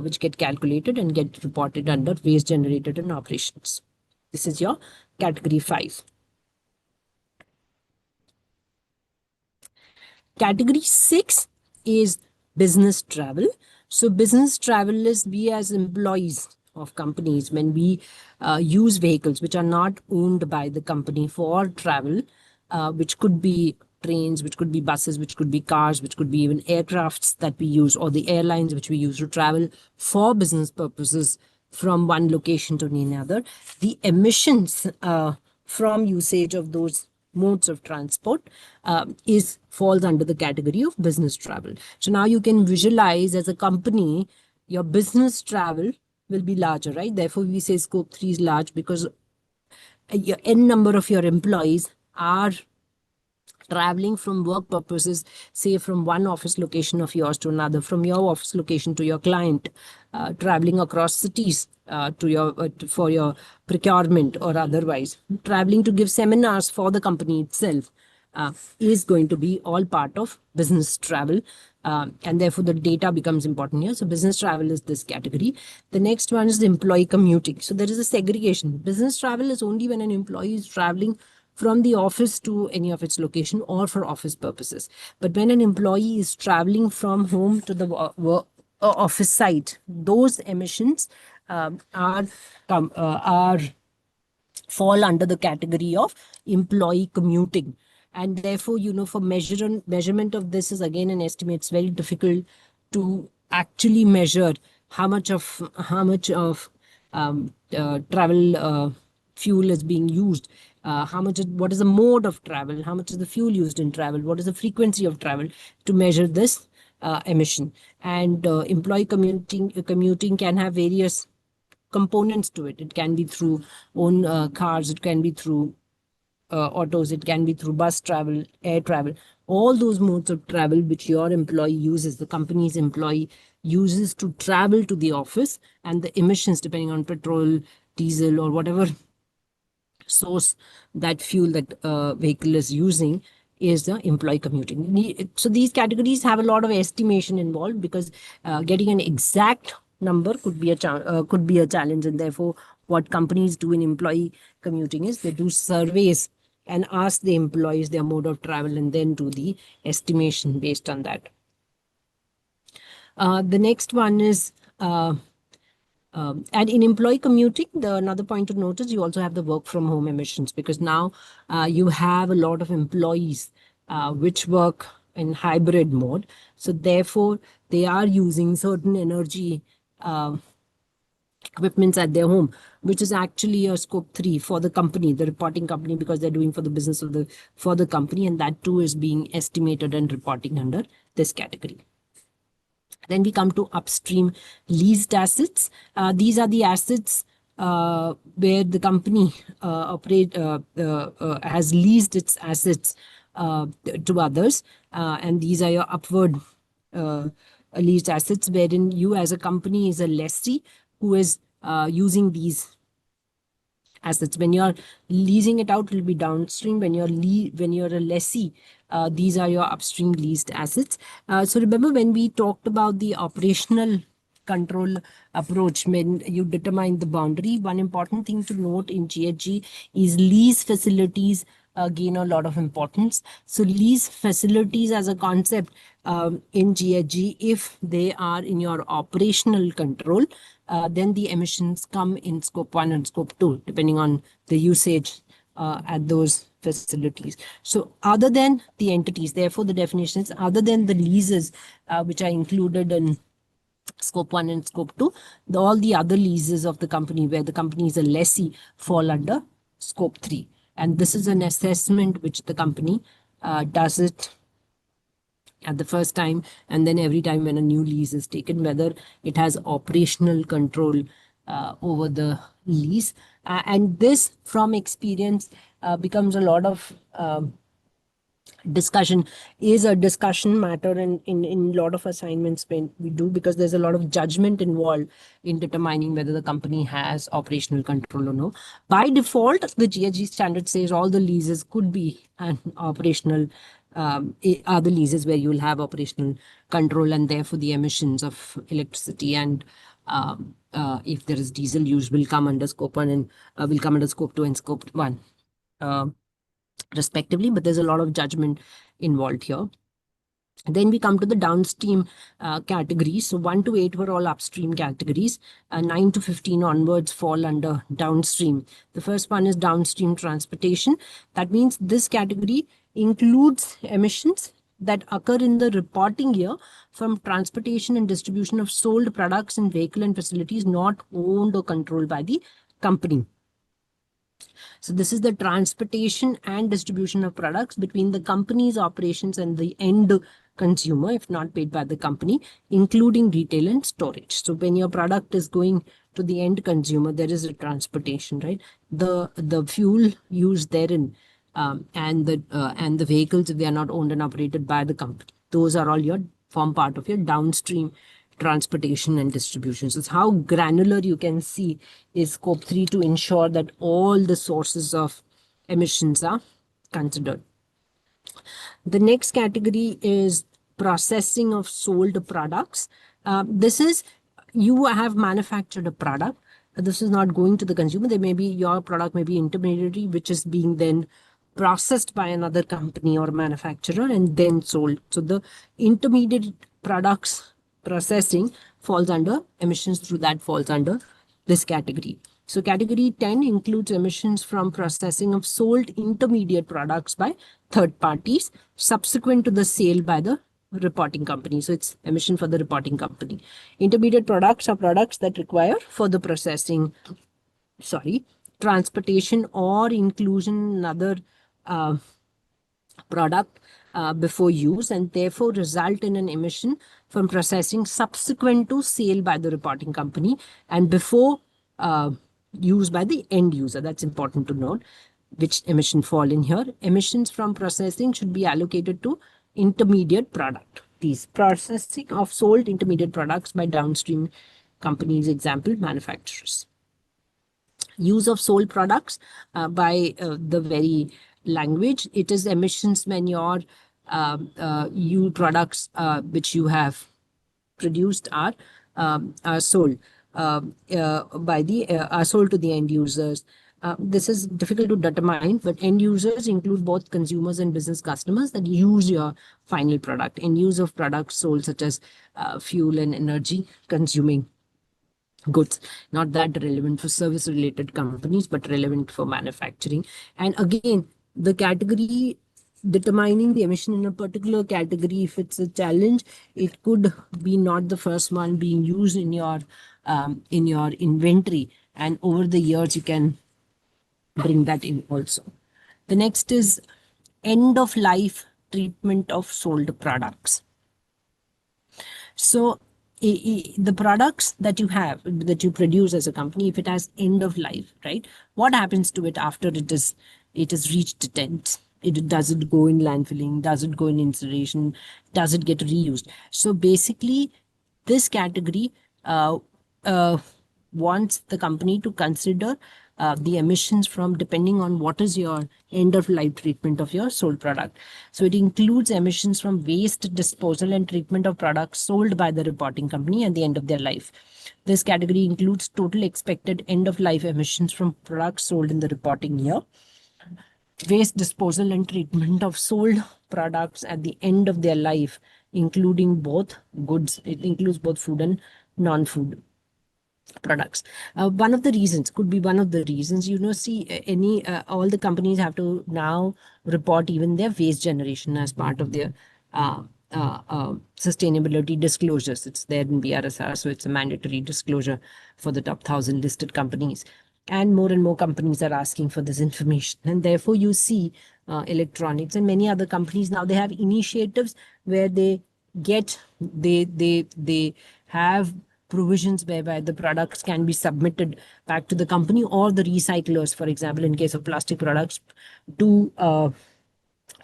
which get calculated and get reported under waste generated in operations. This is your category 5. Category 6 is business travel. So business travel is we as employees of companies, when we use vehicles which are not owned by the company for travel, which could be trains, which could be buses, which could be cars, which could be even aircrafts that we use, or the airlines which we use to travel for business purposes from one location to another. The emissions from usage of those modes of transport falls under the category of business travel. So now you can visualize, as a company, your business travel will be larger, right? Therefore, we say scope 3 is large because your n number of your employees are traveling from work purposes, say from one office location of yours to another, from your office location to your client, traveling across cities for your procurement or otherwise, traveling to give seminars for the company itself, is going to be all part of business travel. And therefore, the data becomes important here. So business travel is this category. The next one is the employee commuting. So there is a segregation. Business travel is only when an employee is traveling from the office to any of its location or for office purposes. But when an employee is traveling from home to the office site, those emissions fall under the category of employee commuting. And therefore, for measurement of this is again an estimate. It's very difficult to actually measure how much of travel fuel is being used. What is the mode of travel? How much is the fuel used in travel? What is the frequency of travel to measure this emission? And employee commuting can have various components to it. It can be through own cars. It can be through autos. It can be through bus travel, air travel. All those modes of travel which your employee uses, the company's employee uses to travel to the office, and the emissions depending on petrol, diesel, or whatever source that fuel that vehicle is using is the employee commuting. So these categories have a lot of estimation involved, because getting an exact number could be a challenge, and therefore what companies do in employee commuting is they do surveys and ask the employees their mode of travel and then do the estimation based on that. The next one is and in employee commuting, another point to note is you also have the work from home emissions, because now you have a lot of employees which work in hybrid mode. So therefore, they are using certain energy equipments at their home, which is actually a scope 3 for the company, the reporting company, because they're doing for the business of for the company, and that too is being estimated and reporting under this category. Then we come to upstream leased assets. These are the assets where the company has leased its assets to others, and these are your upward leased assets, wherein you as a company is a lessee who is using these assets. When you're leasing it out, it will be downstream. When you're a lessee, these are your upstream leased assets. So remember, when we talked about the operational control approach, when you determine the boundary, one important thing to note in GHG is lease facilities gain a lot of importance. So lease facilities as a concept in GHG, if they are in your operational control, then the emissions come in scope 1 and scope 2, depending on the usage at those facilities. So other than the entities, therefore the definition is other than the leases which are included in scope 1 and scope 2, all the other leases of the company where the company is a lessee fall under scope 3. And this is an assessment which the company does it at the first time, and then every time when a new lease is taken, whether it has operational control over the lease. And this, from experience, becomes a lot of discussion, is a discussion matter in a lot of assignments when we do, because there's a lot of judgment involved in determining whether the company has operational control or no. By default, the GHG standard says all the leases could be an operational are the leases where you will have operational control, and therefore the emissions of electricity and if there is diesel use will come under scope 1 and will come under scope 2 and scope 1 respectively, but there's a lot of judgment involved here. Then we come to the downstream categories. So 1 to 8 were all upstream categories. 9 to 15 onwards fall under downstream. The first one is downstream transportation. That means this category includes emissions that occur in the reporting year from transportation and distribution of sold products in vehicle and facilities not owned or controlled by the company. So this is the transportation and distribution of products between the company's operations and the end consumer, if not paid by the company, including retail and storage. So when your product is going to the end consumer, there is a transportation, right? The fuel used therein and the vehicles, if they are not owned and operated by the company, those are all form part of your downstream transportation and distribution. So how granular you can see is scope 3 to ensure that all the sources of emissions are considered. The next category is processing of sold products. This is, you have manufactured a product. This is not going to the consumer. Your product may be intermediary, which is being then processed by another company or manufacturer and then sold. So the intermediate products processing falls under emissions through that falls under this category. So category 10 includes emissions from processing of sold intermediate products by third parties subsequent to the sale by the reporting company. So it's emission for the reporting company. Intermediate products are products that require further processing, transportation or inclusion in another product before use, and therefore result in an emission from processing subsequent to sale by the reporting company and before use by the end user. That's important to note which emission fall in here. Emissions from processing should be allocated to intermediate product. These processing of sold intermediate products by downstream companies, example, manufacturers. Use of sold products by the very language, it is emissions when your you products which you have produced are sold are sold to the end users. This is difficult to determine, but end users include both consumers and business customers that use your final product. End use of products sold such as fuel and energy consuming goods, not that relevant for service related companies, but relevant for manufacturing. And again, the category, determining the emission in a particular category, if it's a challenge, it could be not the first one being used in your inventory, and over the years you can bring that in also. The next is end of life treatment of sold products. So the products that you have, that you produce as a company, if it has end of life, right, what happens to it after it is reached its end? Does it go in landfilling? Does it go in incineration? Does it get reused? So basically, this category wants the company to consider the emissions from, depending on what is your end of life treatment of your sold product. So it includes emissions from waste disposal and treatment of products sold by the reporting company at the end of their life. This category includes total expected end of life emissions from products sold in the reporting year, waste disposal and treatment of sold products at the end of their life, including both goods. It includes both food and non-food products. One of the reasons could be all the companies have to now report even their waste generation as part of their sustainability disclosures. It's there in BRSR, so it's a mandatory disclosure for the top 1,000 listed companies. And more companies are asking for this information. And therefore, you see electronics and many other companies now, they have initiatives where they have provisions whereby the products can be submitted back to the company or the recyclers, for example, in case of plastic products, to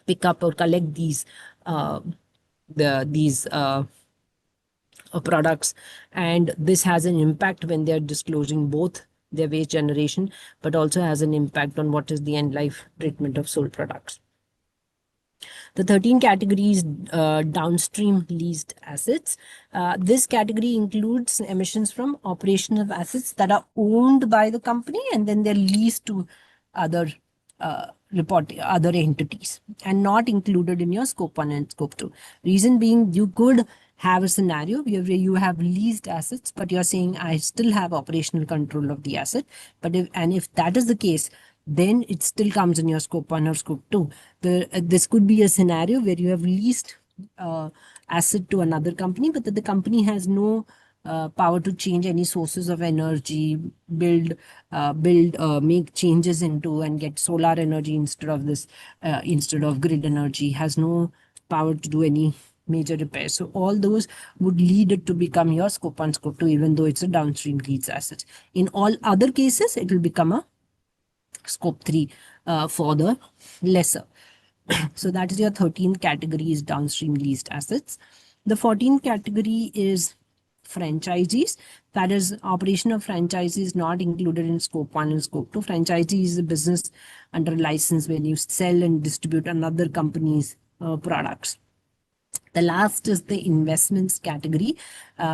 pick up or collect these products. And this has an impact when they're disclosing both their waste generation, but also has an impact on what is the end life treatment of sold products. The 13 categories, downstream leased assets. This category includes emissions from operation of assets that are owned by the company and then they're leased to other entities and not included in your scope 1 and scope 2. Reason being, you could have a scenario where you have leased assets, but you're saying I still have operational control of the asset. But if that is the case, then it still comes in your scope 1 or scope 2. This could be a scenario where you have leased asset to another company, but that the company has no power to change any sources of energy, make changes into and get solar energy instead of grid energy, has no power to do any major repairs. So all those would lead it to become your scope 1, scope 2, even though it's a downstream leads asset. In all other cases, it will become a scope 3 for the lesser. So that is your 13th category, is downstream leased assets. The 14th category is franchisees. That is, operation of franchisees not included in scope 1 and scope 2. Franchisee is a business under license when you sell and distribute another company's products. The last is the investments category,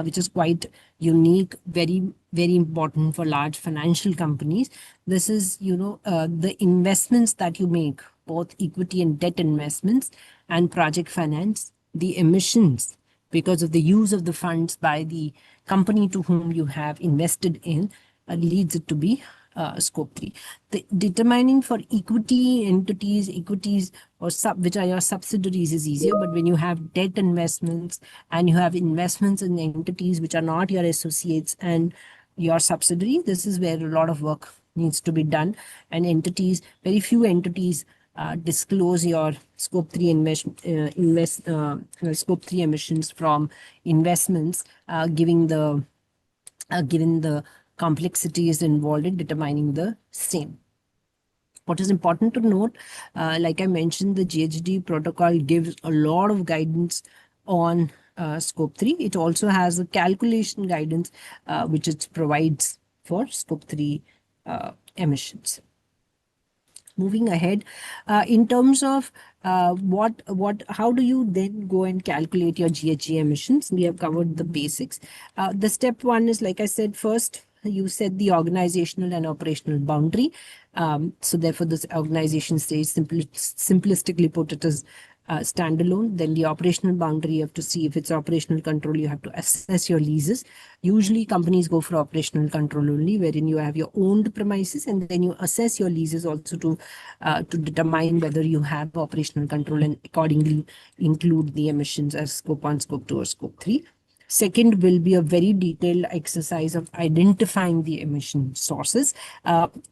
which is quite unique, very, very important for large financial companies. This is, the investments that you make, both equity and debt investments and project finance, the emissions because of the use of the funds by the company to whom you have invested in, leads it to be scope 3. The determining for equities or which are your subsidiaries is easier, but when you have debt investments and you have investments in entities which are not your associates and your subsidiary, this is where a lot of work needs to be done. And very few entities disclose your scope 3 scope 3 emissions from investments, given the complexities involved in determining the same. What is important to note, like I mentioned, the GHG protocol gives a lot of guidance on scope 3. It also has a calculation guidance which it provides for scope 3 emissions. moving ahead, in terms of how do you then go and calculate your GHG emissions? We have covered the basics. The step one is, like I said, first you set the organizational and operational boundary. So therefore, this organization stays simplistically put it as standalone. Then the operational boundary, you have to see if it's operational control, you have to assess your leases. Usually companies go for operational control only, wherein you have your owned premises, and then you assess your leases also to determine whether you have operational control and accordingly include the emissions as scope 1, scope 2, or scope 3. Second will be a very detailed exercise of identifying the emission sources.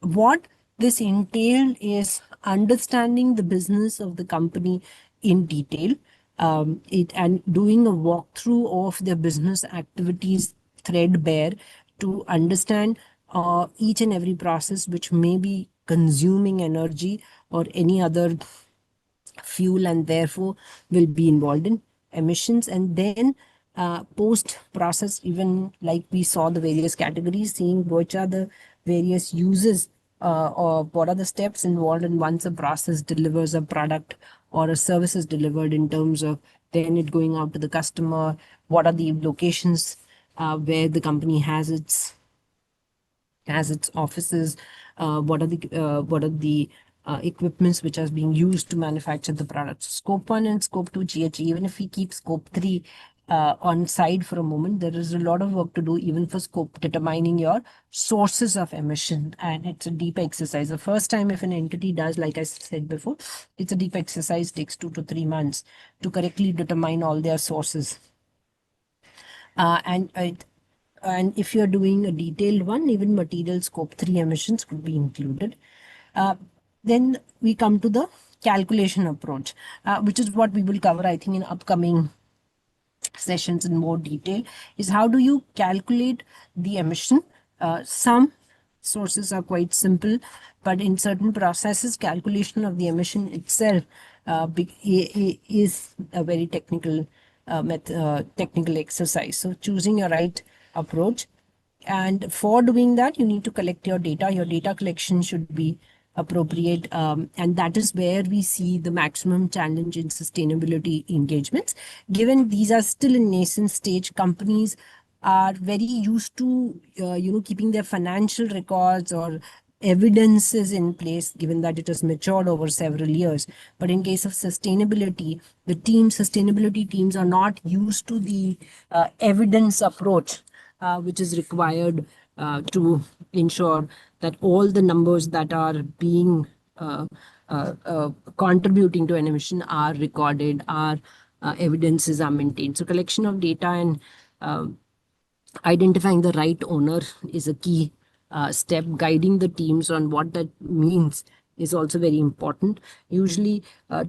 What this entailed is understanding the business of the company in detail, and doing a walkthrough of their business activities threadbare to understand each and every process which may be consuming energy or any other fuel, and therefore will be involved in emissions. And then post process, even like we saw the various categories, seeing which are the various uses or what are the steps involved in once a process delivers a product or a service is delivered, in terms of then it going out to the customer, what are the locations where the company has its offices, what are the equipments which are being used to manufacture the products. Scope 1 and scope 2 GHG, even if we keep scope 3 on side for a moment, there is a lot of work to do even for scope determining your sources of emission, and it's a deep exercise. The first time if an entity does, like I said before, it's a deep exercise, takes 2 to 3 months to correctly determine all their sources. And if you're doing a detailed one, even material scope 3 emissions could be included. Then we come to the calculation approach, which is what we will cover, I think, in upcoming sessions in more detail, is how do you calculate the emission. Some sources are quite simple, but in certain processes, calculation of the emission itself is a very technical technical exercise. So choosing your right approach, and for doing that you need to collect your data. Your data collection should be appropriate, and that is where we see the maximum challenge in sustainability engagements. Given these are still in nascent stage, companies are very used to keeping their financial records or evidences in place, given that it has matured over several years. But in case of sustainability, the sustainability teams are not used to the evidence approach which is required to ensure that all the numbers that are being contributing to an emission are recorded, evidences are maintained. So collection of data and identifying the right owner is a key step. Guiding the teams on what that means is also very important. Usually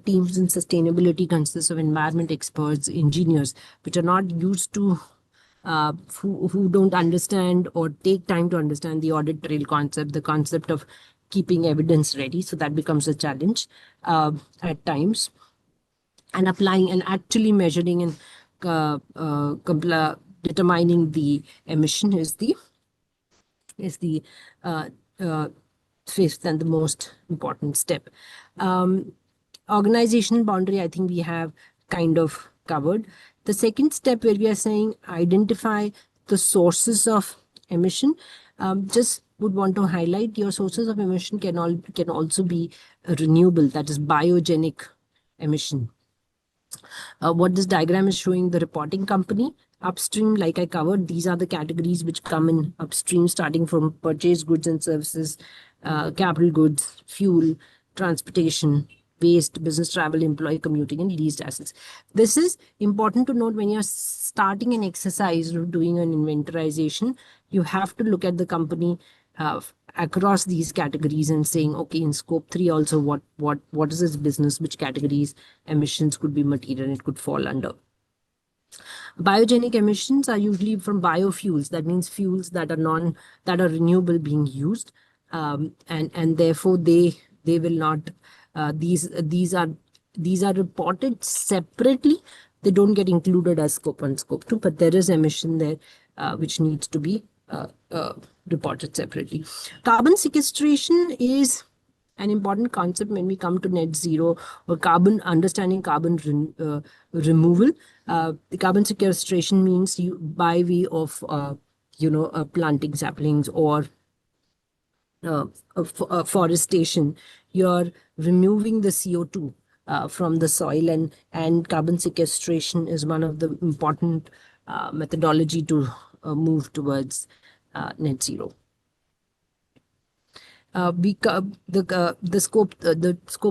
teams in sustainability consist of environment experts, engineers, which are not used to who don't understand or take time to understand the audit trail concept, the concept of keeping evidence ready. So that becomes a challenge at times. And applying and actually measuring and determining the emission is the fifth and the most important step. Organizational boundary, I think we have kind of covered. The second step, where we are saying identify the sources of emission, just would want to highlight your sources of emission can also be renewable, that is biogenic emission. What this diagram is showing, the reporting company. Upstream, like I covered, these are the categories which come in upstream, starting from purchased goods and services, capital goods, fuel, transportation, waste, business travel, employee commuting, and leased assets. This is important to note when you're starting an exercise or doing an inventorization. You have to look at the company across these categories and saying, okay, in scope 3 also, what is its business, which categories emissions could be material it could fall under. Biogenic emissions are usually from biofuels. That means fuels that are renewable being used, and therefore they will not. These are reported separately. They don't get included as scope 1, scope 2, but there is emission there which needs to be reported separately. Carbon sequestration is an important concept when we come to net zero or carbon, understanding carbon removal. The carbon sequestration means you by way of planting saplings or forestation, you're removing the CO2 from the soil, and carbon sequestration is one of the important methodology to move towards net zero. The scope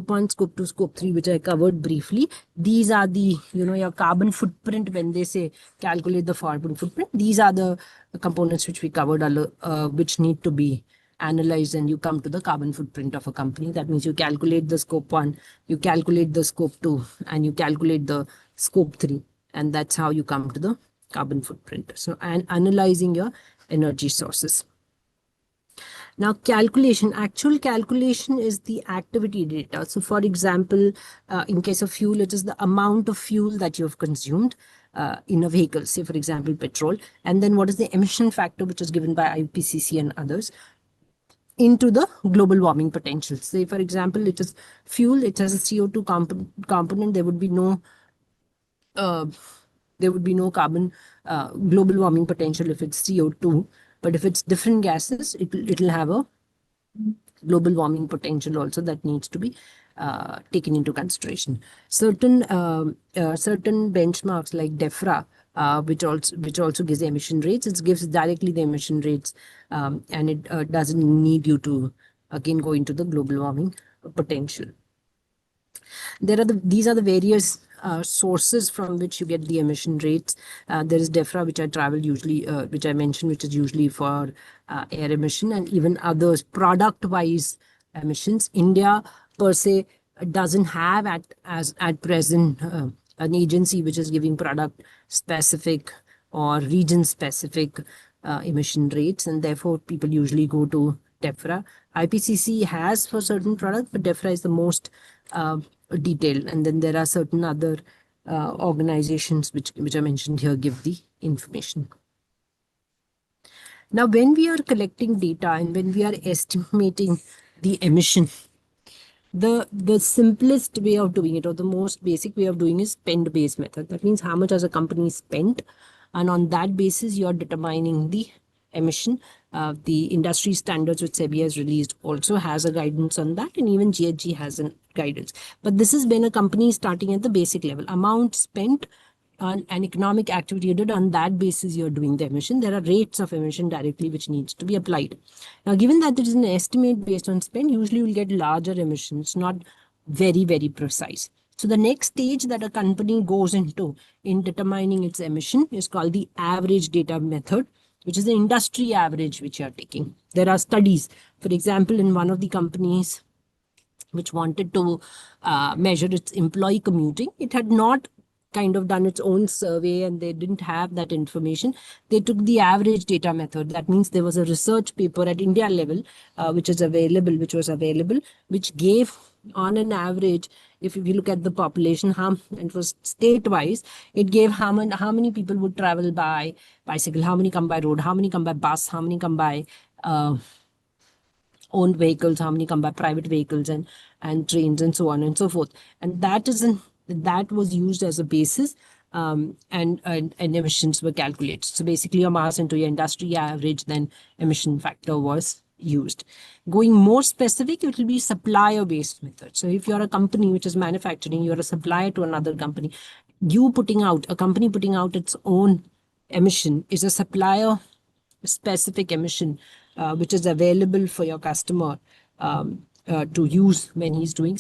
1, scope 2, scope 3, which I covered briefly. These are the your carbon footprint. When they say calculate the carbon footprint, these are the components which we covered, which need to be analyzed, and you come to the carbon footprint of a company. That means you calculate the scope 1, you calculate the scope 2, and you calculate the scope 3, and that's how you come to the carbon footprint. So, and analyzing your energy sources. Now, actual calculation is the activity data. So, for example, in case of fuel, it is the amount of fuel that you have consumed in a vehicle, say, for example, petrol. And then what is the emission factor, which is given by IPCC and others, into the global warming potential. Say, for example, it is fuel, it has a CO2 component. There would be no carbon global warming potential if it's CO2. But if it's different gases, it'll have a global warming potential also that needs to be taken into consideration. Certain benchmarks like DEFRA, which also gives the emission rates, it gives directly the emission rates, and it doesn't need you to again go into the global warming potential. These are the various sources from which you get the emission rates. There is DEFRA, which which I mentioned, which is usually for air emission, and even others product-wise emissions. India per se doesn't have at present an agency which is giving product-specific or region-specific emission rates, and therefore people usually go to DEFRA. IPCC has for certain products, but DEFRA is the most detailed, and then there are certain other organizations which I mentioned here give the information. Now, when we are collecting data and when we are estimating the emission, the simplest way of doing it, or the most basic way of doing, is spend-based method. That means how much has a company spent, and on that basis you are determining the emission. The industry standards which SEBI has released also has a guidance on that, and even GHG has a guidance. But this is when a company is starting at the basic level. Amount spent on an economic activity you did, on that basis you're doing the emission. There are rates of emission directly which needs to be applied. Now, given that there is an estimate based on spend, usually you'll get larger emissions, not very, very precise. So the next stage that a company goes into in determining its emission is called the average data method, which is the industry average which you are taking. There are studies, for example, in one of the companies which wanted to measure its employee commuting. It had not kind of done its own survey, and they didn't have that information. They took the average data method. That means there was a research paper at India level which was available, which gave on an average, if you look at the population, it was state-wise, it gave how many people would travel by bicycle, how many come by road, how many come by bus, how many come by owned vehicles, how many come by private vehicles and trains, and so on and so forth. And that was used as a basis, and emissions were calculated. So basically your mass into your industry average, then emission factor was used. Going more specific, it will be supplier-based method. So if you're a company which is manufacturing, you're a supplier to another company, a company putting out its own emission is a supplier-specific emission, which is available for your customer to use when he's doing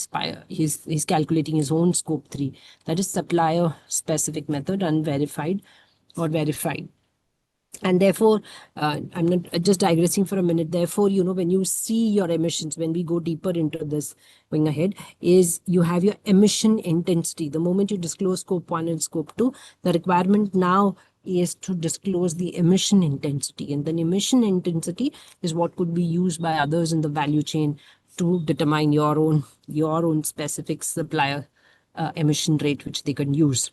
he's calculating his own scope 3. That is supplier-specific method, unverified or verified. And therefore, I'm not just digressing for a minute. Therefore, when you see your emissions, when we go deeper into this going ahead, is you have your emission intensity. The moment you disclose scope 1 and scope 2, the requirement now is to disclose the emission intensity. And then emission intensity is what could be used by others in the value chain to determine your own specific supplier emission rate, which they can use.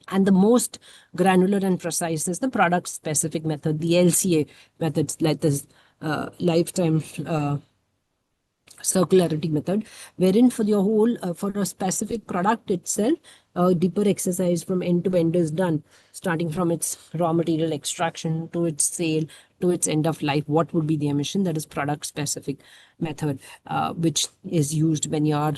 And the most granular and precise is the product-specific method, the LCA methods, like this lifetime circularity method, wherein for your whole for a specific product itself, a deeper exercise from end to end is done, starting from its raw material extraction to its sale to its end of life. What would be the emission? That is product specific method, which is used when you are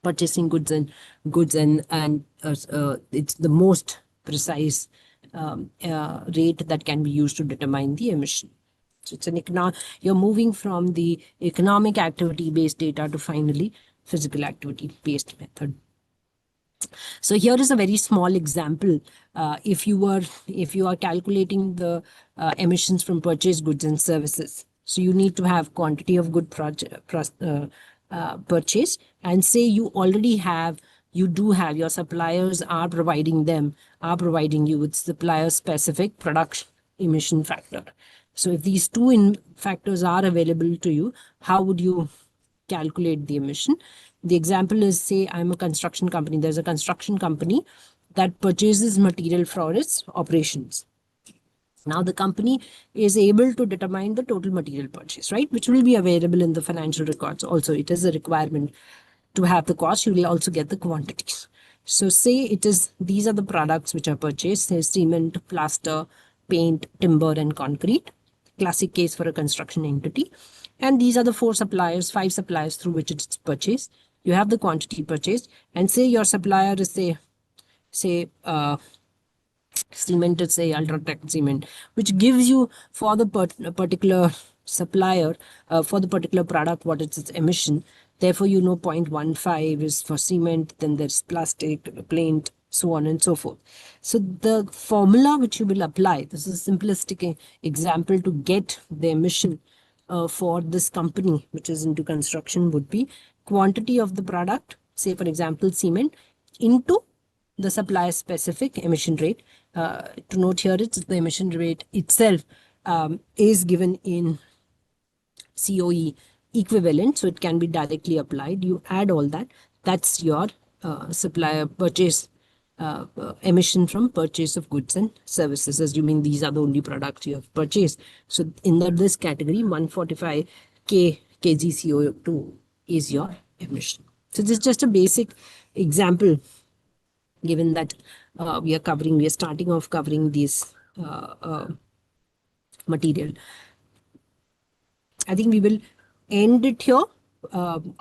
purchasing goods and it's the most precise rate that can be used to determine the emission. So it's you're moving from the economic activity based data to finally physical activity based method. So here is a very small example. If you are calculating the emissions from purchased goods and services, so you need to have quantity of good purchase, and say you do have your suppliers are providing you with supplier specific production emission factor. So if these two factors are available to you, how would you calculate the emission? The example is, say I'm a construction company. There's a construction company that purchases material for its operations. Now the company is able to determine the total material purchase, right? Which will be available in the financial records. Also, it is a requirement to have the cost. You will also get the quantities. So say these are the products which are purchased. Say cement, plaster, paint, timber, and concrete. Classic case for a construction entity. And these are the 5 suppliers through which it's purchased. You have the quantity purchased, and say your supplier is say cement, say Ultratech cement, which gives you for the particular supplier for the particular product what is its emission. Therefore, 0.15 is for cement, then there's plastic, paint, so on and so forth. So the formula which you will apply, this is a simplistic example to get the emission for this company which is into construction, would be quantity of the product, say for example cement, into the supplier specific emission rate. To note here, it's the emission rate itself is given in COE equivalent, so it can be directly applied. You add all that. That's your supplier purchase emission from purchase of goods and services, assuming these are the only products you have purchased. So in this category, 145 kg CO2 is your emission. So this is just a basic example, given that we are starting off covering this material. I think we will end it here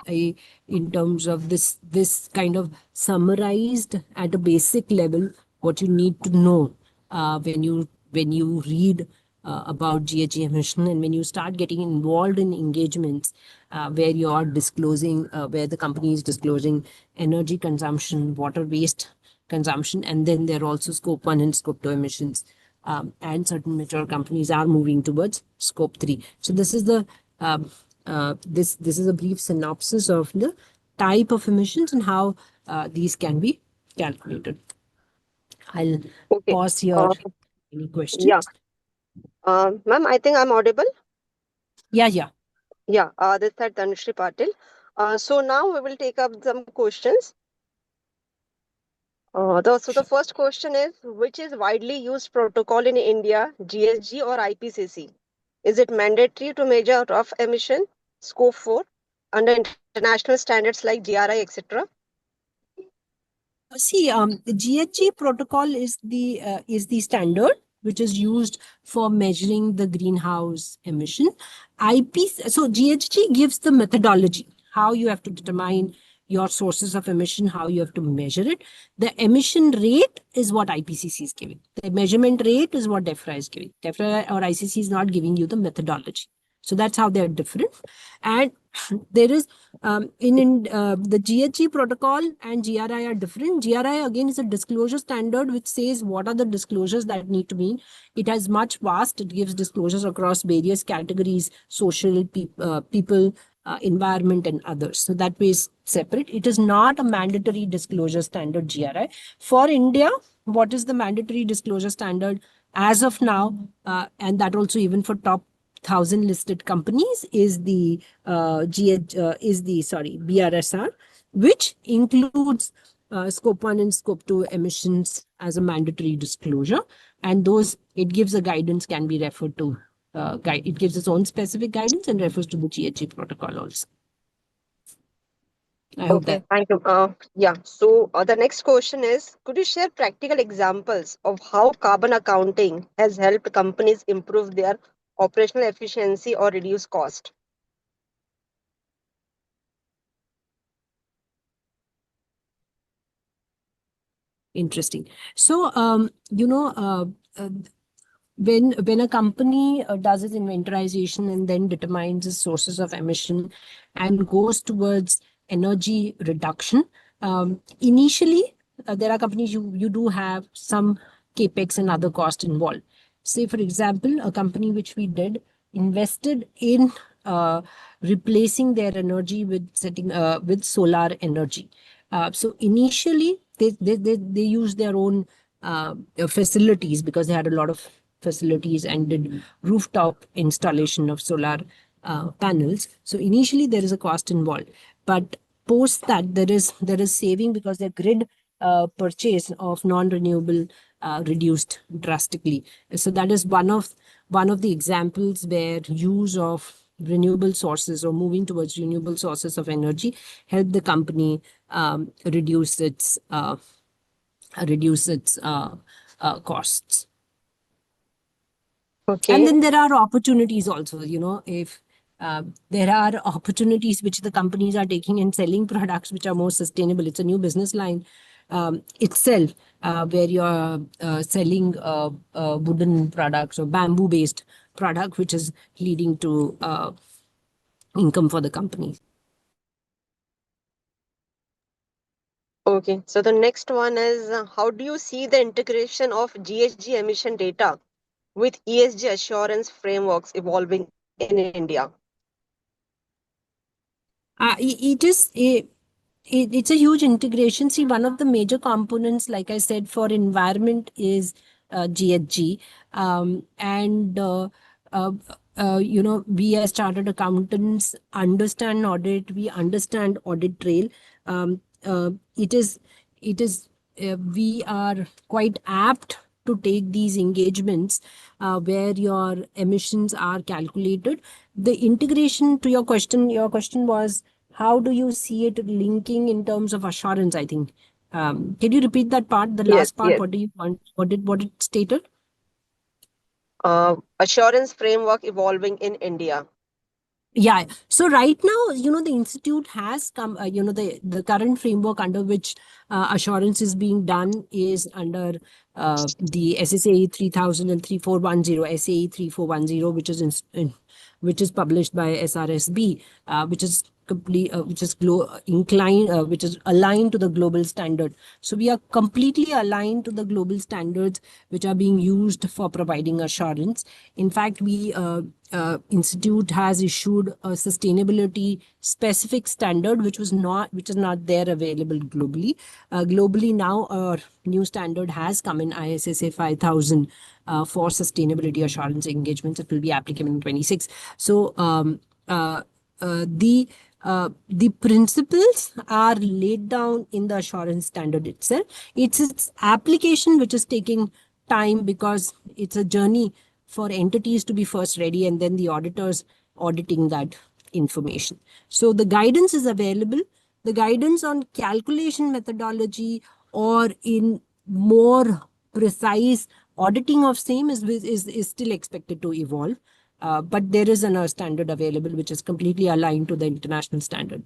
in terms of this kind of summarized at a basic level what you need to know when you read about GHG emission, and when you start getting involved in engagements where you are disclosing, where the company is disclosing energy consumption, water waste consumption, and then there are also scope 1 and scope 2 emissions. And certain mature companies are moving towards scope 3. So this is the this is a brief synopsis of the type of emissions and how these can be calculated. I'll pause here. Any questions? Yeah. Ma'am, I think I'm audible. Yeah. Yeah. This is Tanushree Patil. So now we will take up some questions. So the first question is, which is widely used protocol in India, GHG or IPCC? Is it mandatory to measure rough emission, scope 4, under international standards like GRI, etc.? See, the GHG protocol is the standard which is used for measuring the greenhouse emission. So GHG gives the methodology, how you have to determine your sources of emission, how you have to measure it. The emission rate is what IPCC is giving. The measurement rate is what DEFRA is giving. DEFRA or ICC is not giving you the methodology. So that's how they're different. And there is the GHG protocol and GRI are different. GRI again is a disclosure standard which says what are the disclosures that need to be. It has much vast. It gives disclosures across various categories: social, people, environment, and others. So that way is separate. It is not a mandatory disclosure standard, GRI. For India, what is the mandatory disclosure standard as of now, and that also even for top 1,000 listed companies, is the BRSR, which includes scope 1 and scope 2 emissions as a mandatory disclosure, and those it gives a guidance can be referred to it gives its own specific guidance and refers to the GHG protocol also. I hope Okay, that. thank you. Yeah, so the next question is, could you share practical examples of how carbon accounting has helped companies improve their operational efficiency or reduce cost? Interesting. So, uh, when a company does its inventorization and then determines its sources of emission and goes towards energy reduction, initially there are companies you do have some capex and other cost involved. Say, for example, a company which we did invested in replacing their energy with with solar energy. So initially they use their own facilities because they had a lot of facilities and did rooftop installation of solar panels. So initially there is a cost involved, but post that there is saving because their grid purchase of non-renewable reduced drastically. So that is one of the examples where use of renewable sources or moving towards renewable sources of energy help the company reduce its costs. Okay. And then there are opportunities also, if there are opportunities which the companies are taking and selling products which are more sustainable. It's a new business line itself, where you're selling wooden products or bamboo based product, which is leading to income for the company. Okay, so the next one is, how do you see the integration of GHG emission data with ESG assurance frameworks evolving in India? It's a huge integration. See, one of the major components, like I said, for environment is GHG. We as chartered accountants understand audit. We understand audit trail. Um, uh, it is, we are quite apt to take these engagements where your emissions are calculated. The integration to your question was, how do you see it linking in terms of assurance, I think. Can you repeat that part, the Yes, last part? yes. What do you want? What it stated? Assurance framework evolving in India. Yeah. So right now, the institute has come, the current framework under which assurance is being done is under the SSAE 3000 and 3410, SAE 3410, which is published by SRSB, which is which is which is aligned to the global standard. So we are completely aligned to the global standards which are being used for providing assurance. In fact, we institute has issued a sustainability specific standard which is not there available globally. Globally now, a new standard has come in, ISSA 5000 for sustainability assurance engagements. It will be applicable in 26. So the principles are laid down in the assurance standard itself. It's its application which is taking time because it's a journey for entities to be first ready and then the auditors auditing that information. So the guidance is available. The guidance on calculation methodology or in more precise auditing of same is still expected to evolve. But there is a standard available which is completely aligned to the international standard.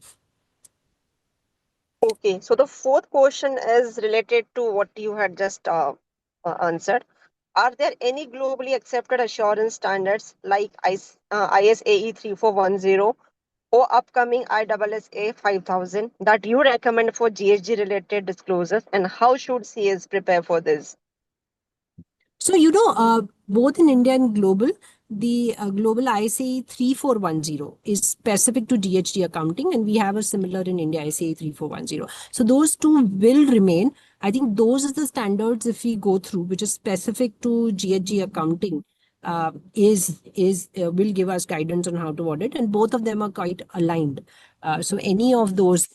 Okay, so the fourth question is related to what you had just answered. Are there any globally accepted assurance standards like ISAE 3410 or upcoming ISSA 5000 that you recommend for GHG related disclosures, and how should CAs prepare for this? So, both in India and global, the global ISAE 3410 is specific to GHG accounting, and we have a similar in India, ISAE 3410. So those two will remain. I think those are the standards if we go through, which is specific to GHG accounting, will give us guidance on how to audit, and both of them are quite aligned. So any of those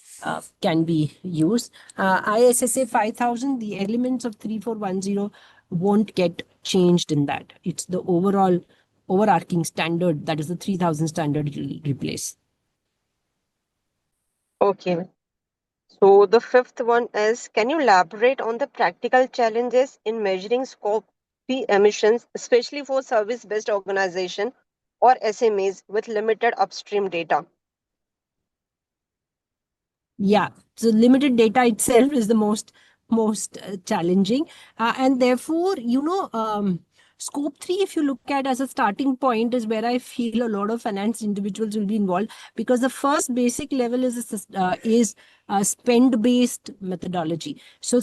can be used. ISSA 5000, the elements of 3410 won't get changed in that. It's the overall overarching standard, that is the 3000 standard, it will replace. Okay. So the fifth one is, can you elaborate on the practical challenges in measuring scope 3 emissions, especially for service-based organization or SMEs with limited upstream data? Yeah, so limited data itself is the most challenging, and therefore, scope 3, if you look at as a starting point, is where I feel a lot of finance individuals will be involved, because the first basic level is a spend based methodology. So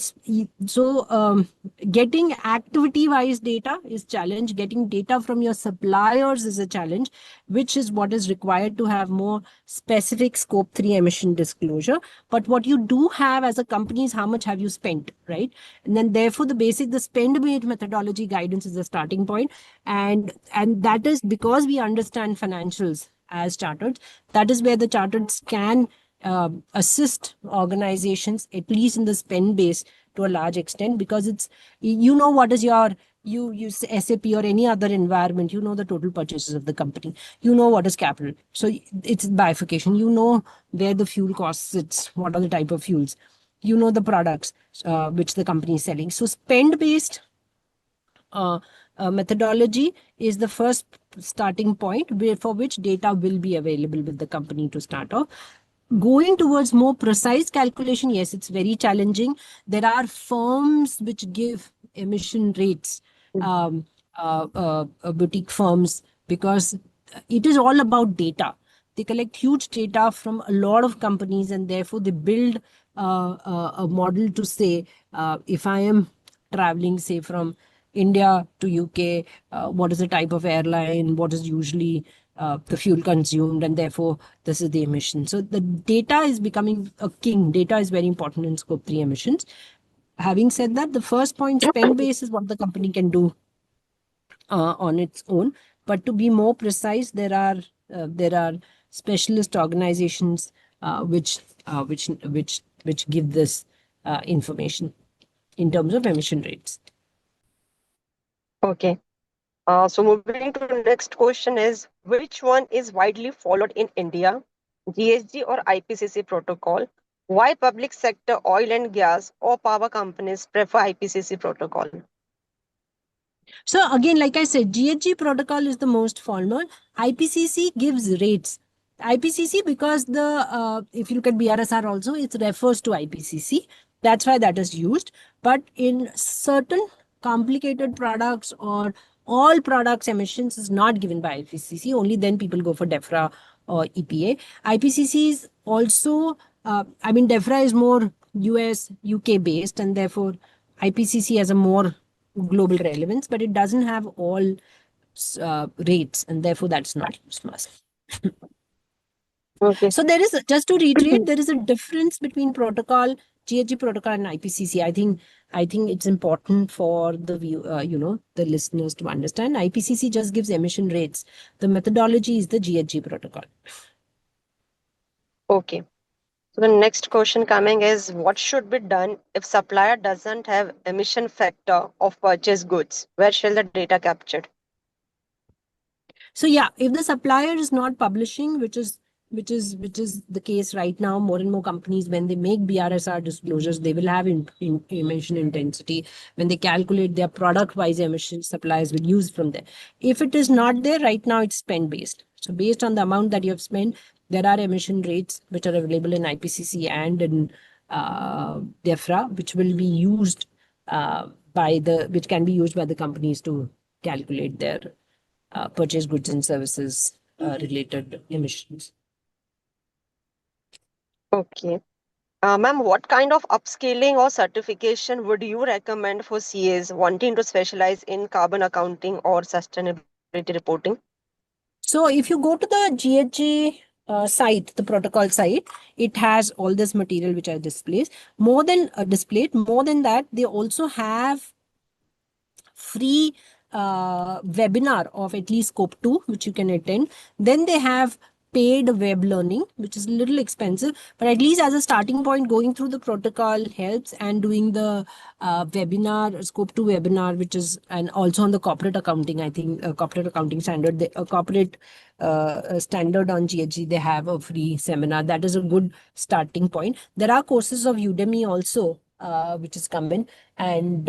getting activity wise data is challenge. Getting data from your suppliers is a challenge, which is what is required to have more specific scope 3 emission disclosure. But what you do have as a company is how much have you spent, right? And then therefore the spend based methodology guidance is the starting point. And that is because we understand financials as chartered. That is where the chartered can assist organizations, at least in the spend base, to a large extent, because it's, what is your, you use SAP or any other environment, the total purchases of the company, what is capital. So it's bifurcation, where the fuel cost sits, what are the type of fuels, the products which the company is selling. So spend based methodology is the first starting point for which data will be available with the company to start off. Going towards more precise calculation, yes, it's very challenging. There are firms which give emission rates, boutique firms, because it is all about data. They collect huge data from a lot of companies, and therefore they build a model to say, if I am traveling, say, from India to UK, what is the type of airline, what is usually the fuel consumed, and therefore this is the emission. So the data is becoming a king. Data is very important in scope 3 emissions. Having said that, the first point, spend base, is what the company can do on its own. But to be more precise, there are specialist organizations which give this information in terms of emission rates. Okay. So moving to the next question is, which one is widely followed in India, GHG or IPCC protocol? Why public sector oil and gas or power companies prefer IPCC protocol? So again, like I said, GHG protocol is the most formal. IPCC gives rates. IPCC, because if you look at BRSR also, it refers to IPCC. That's why that is used. But in certain complicated products or all products, emissions is not given by IPCC. Only then people go for DEFRA or EPA. IPCC is also, DEFRA is more US, UK based, and therefore IPCC has a more global relevance, but it doesn't have all rates, and therefore that's not used much. Okay. So there is, just to reiterate, there is a difference between protocol, GHG protocol, and IPCC. I think it's important for the the listeners to understand. IPCC just gives emission rates. The methodology is the GHG protocol. Okay. So the next question coming is, what should be done if supplier doesn't have emission factor of purchased goods? Where shall the data captured? So yeah, if the supplier is not publishing, which is the case right now, more and more companies, when they make BRSR disclosures, they will have emission intensity. When they calculate their product wise emissions, suppliers will use from there. If it is not there right now, it's spend based. So based on the amount that you have spent, there are emission rates which are available in IPCC and in DEFRA, which will be used which can be used by the companies to calculate their purchase goods and services related emissions. Okay. Ma'am, what kind of upscaling or certification would you recommend for CAs wanting to specialize in carbon accounting or sustainability reporting? So if you go to the GHG site, the protocol site, it has all this material which I displayed. More than that, they also have free webinar of at least scope 2, which you can attend. Then they have paid web learning, which is a little expensive, but at least as a starting point, going through the protocol helps, and doing the webinar, Scope 2 webinar, which is, and also on the corporate accounting, I think corporate accounting standard, corporate standard on GHG, they have a free seminar. That is a good starting point. There are courses of Udemy also, which is come in, and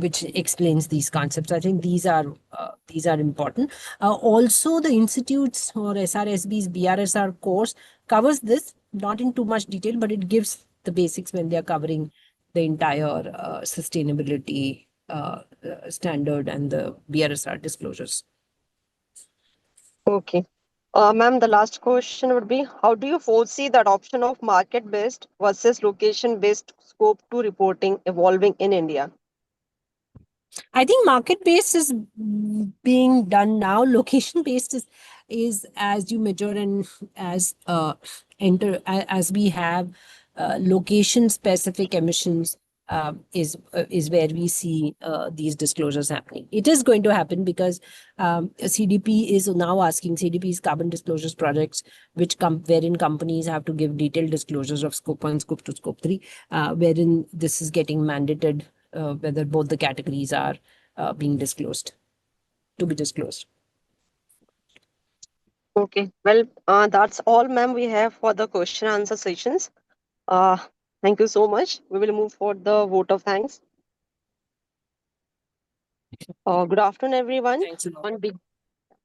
which explains these concepts. I think these are important. Also, the institutes or SRSB's BRSR course covers this, not in too much detail, but it gives the basics when they are covering the entire sustainability standard and the BRSR disclosures. Okay. Ma'am, the last question would be, how do you foresee the adoption of market-based versus location-based scope 2 reporting evolving in India? I think market-based is being done now. Location-based is as you mature and as as we have location-specific emissions, is where we see these disclosures happening. It is going to happen because CDP is now asking, CDP's carbon disclosures projects, wherein companies have to give detailed disclosures of Scope 1, Scope 2, Scope 3, wherein this is getting mandated, whether both the categories are being disclosed, to be disclosed. Okay. Well, that's all, ma'am, we have for the question and answer sessions. Thank you so much. We will move for the vote of thanks. Good afternoon, everyone. Thanks a lot.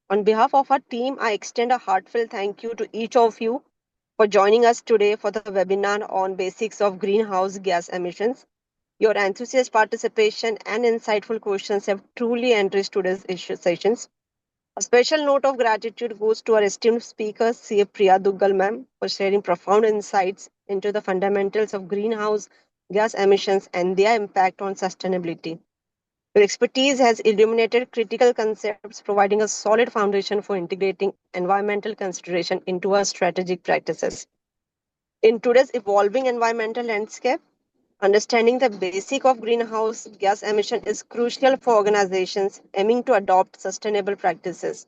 On behalf of our team, I extend a heartfelt thank you to each of you for joining us today for the webinar on basics of greenhouse gas emissions. Your enthusiastic participation and insightful questions have truly enriched today's sessions. A special note of gratitude goes to our esteemed speaker, CA Priya Duggal ma'am, for sharing profound insights into the fundamentals of greenhouse gas emissions and their impact on sustainability. Your expertise has illuminated critical concepts, providing a solid foundation for integrating environmental consideration into our strategic practices. In today's evolving environmental landscape, understanding the basic of greenhouse gas emission is crucial for organizations aiming to adopt sustainable practices.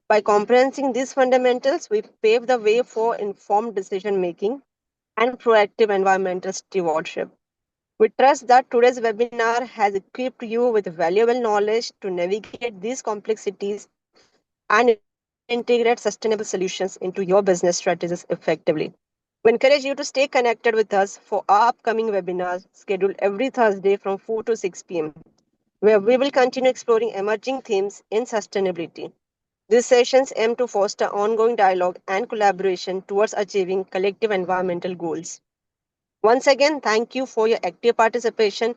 By comprehending these fundamentals, we pave the way for informed decision making and proactive environmental stewardship. We trust that today's webinar has equipped you with valuable knowledge to navigate these complexities and integrate sustainable solutions into your business strategies effectively. We encourage you to stay connected with us for our upcoming webinars scheduled every Thursday from 4 to 6 p.m., where we will continue exploring emerging themes in sustainability. These sessions aim to foster ongoing dialogue and collaboration towards achieving collective environmental goals. Once again, thank you for your active participation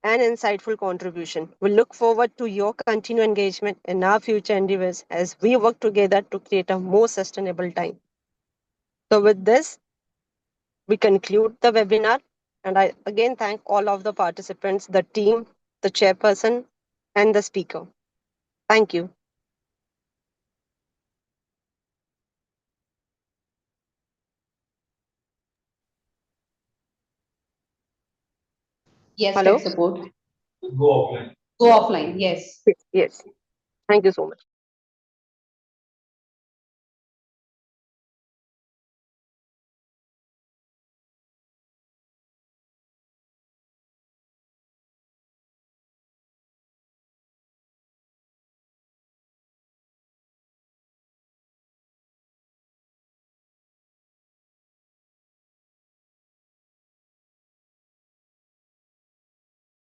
and insightful contribution. We look forward to your continued engagement in our future endeavors as we work together to create a more sustainable time. So with this, we conclude the webinar, and I again thank all of the participants, the team, the chairperson, and the speaker. Thank you. Yes, Hello? tech support. Go offline. Go offline. Yes. Yes. Thank you so much.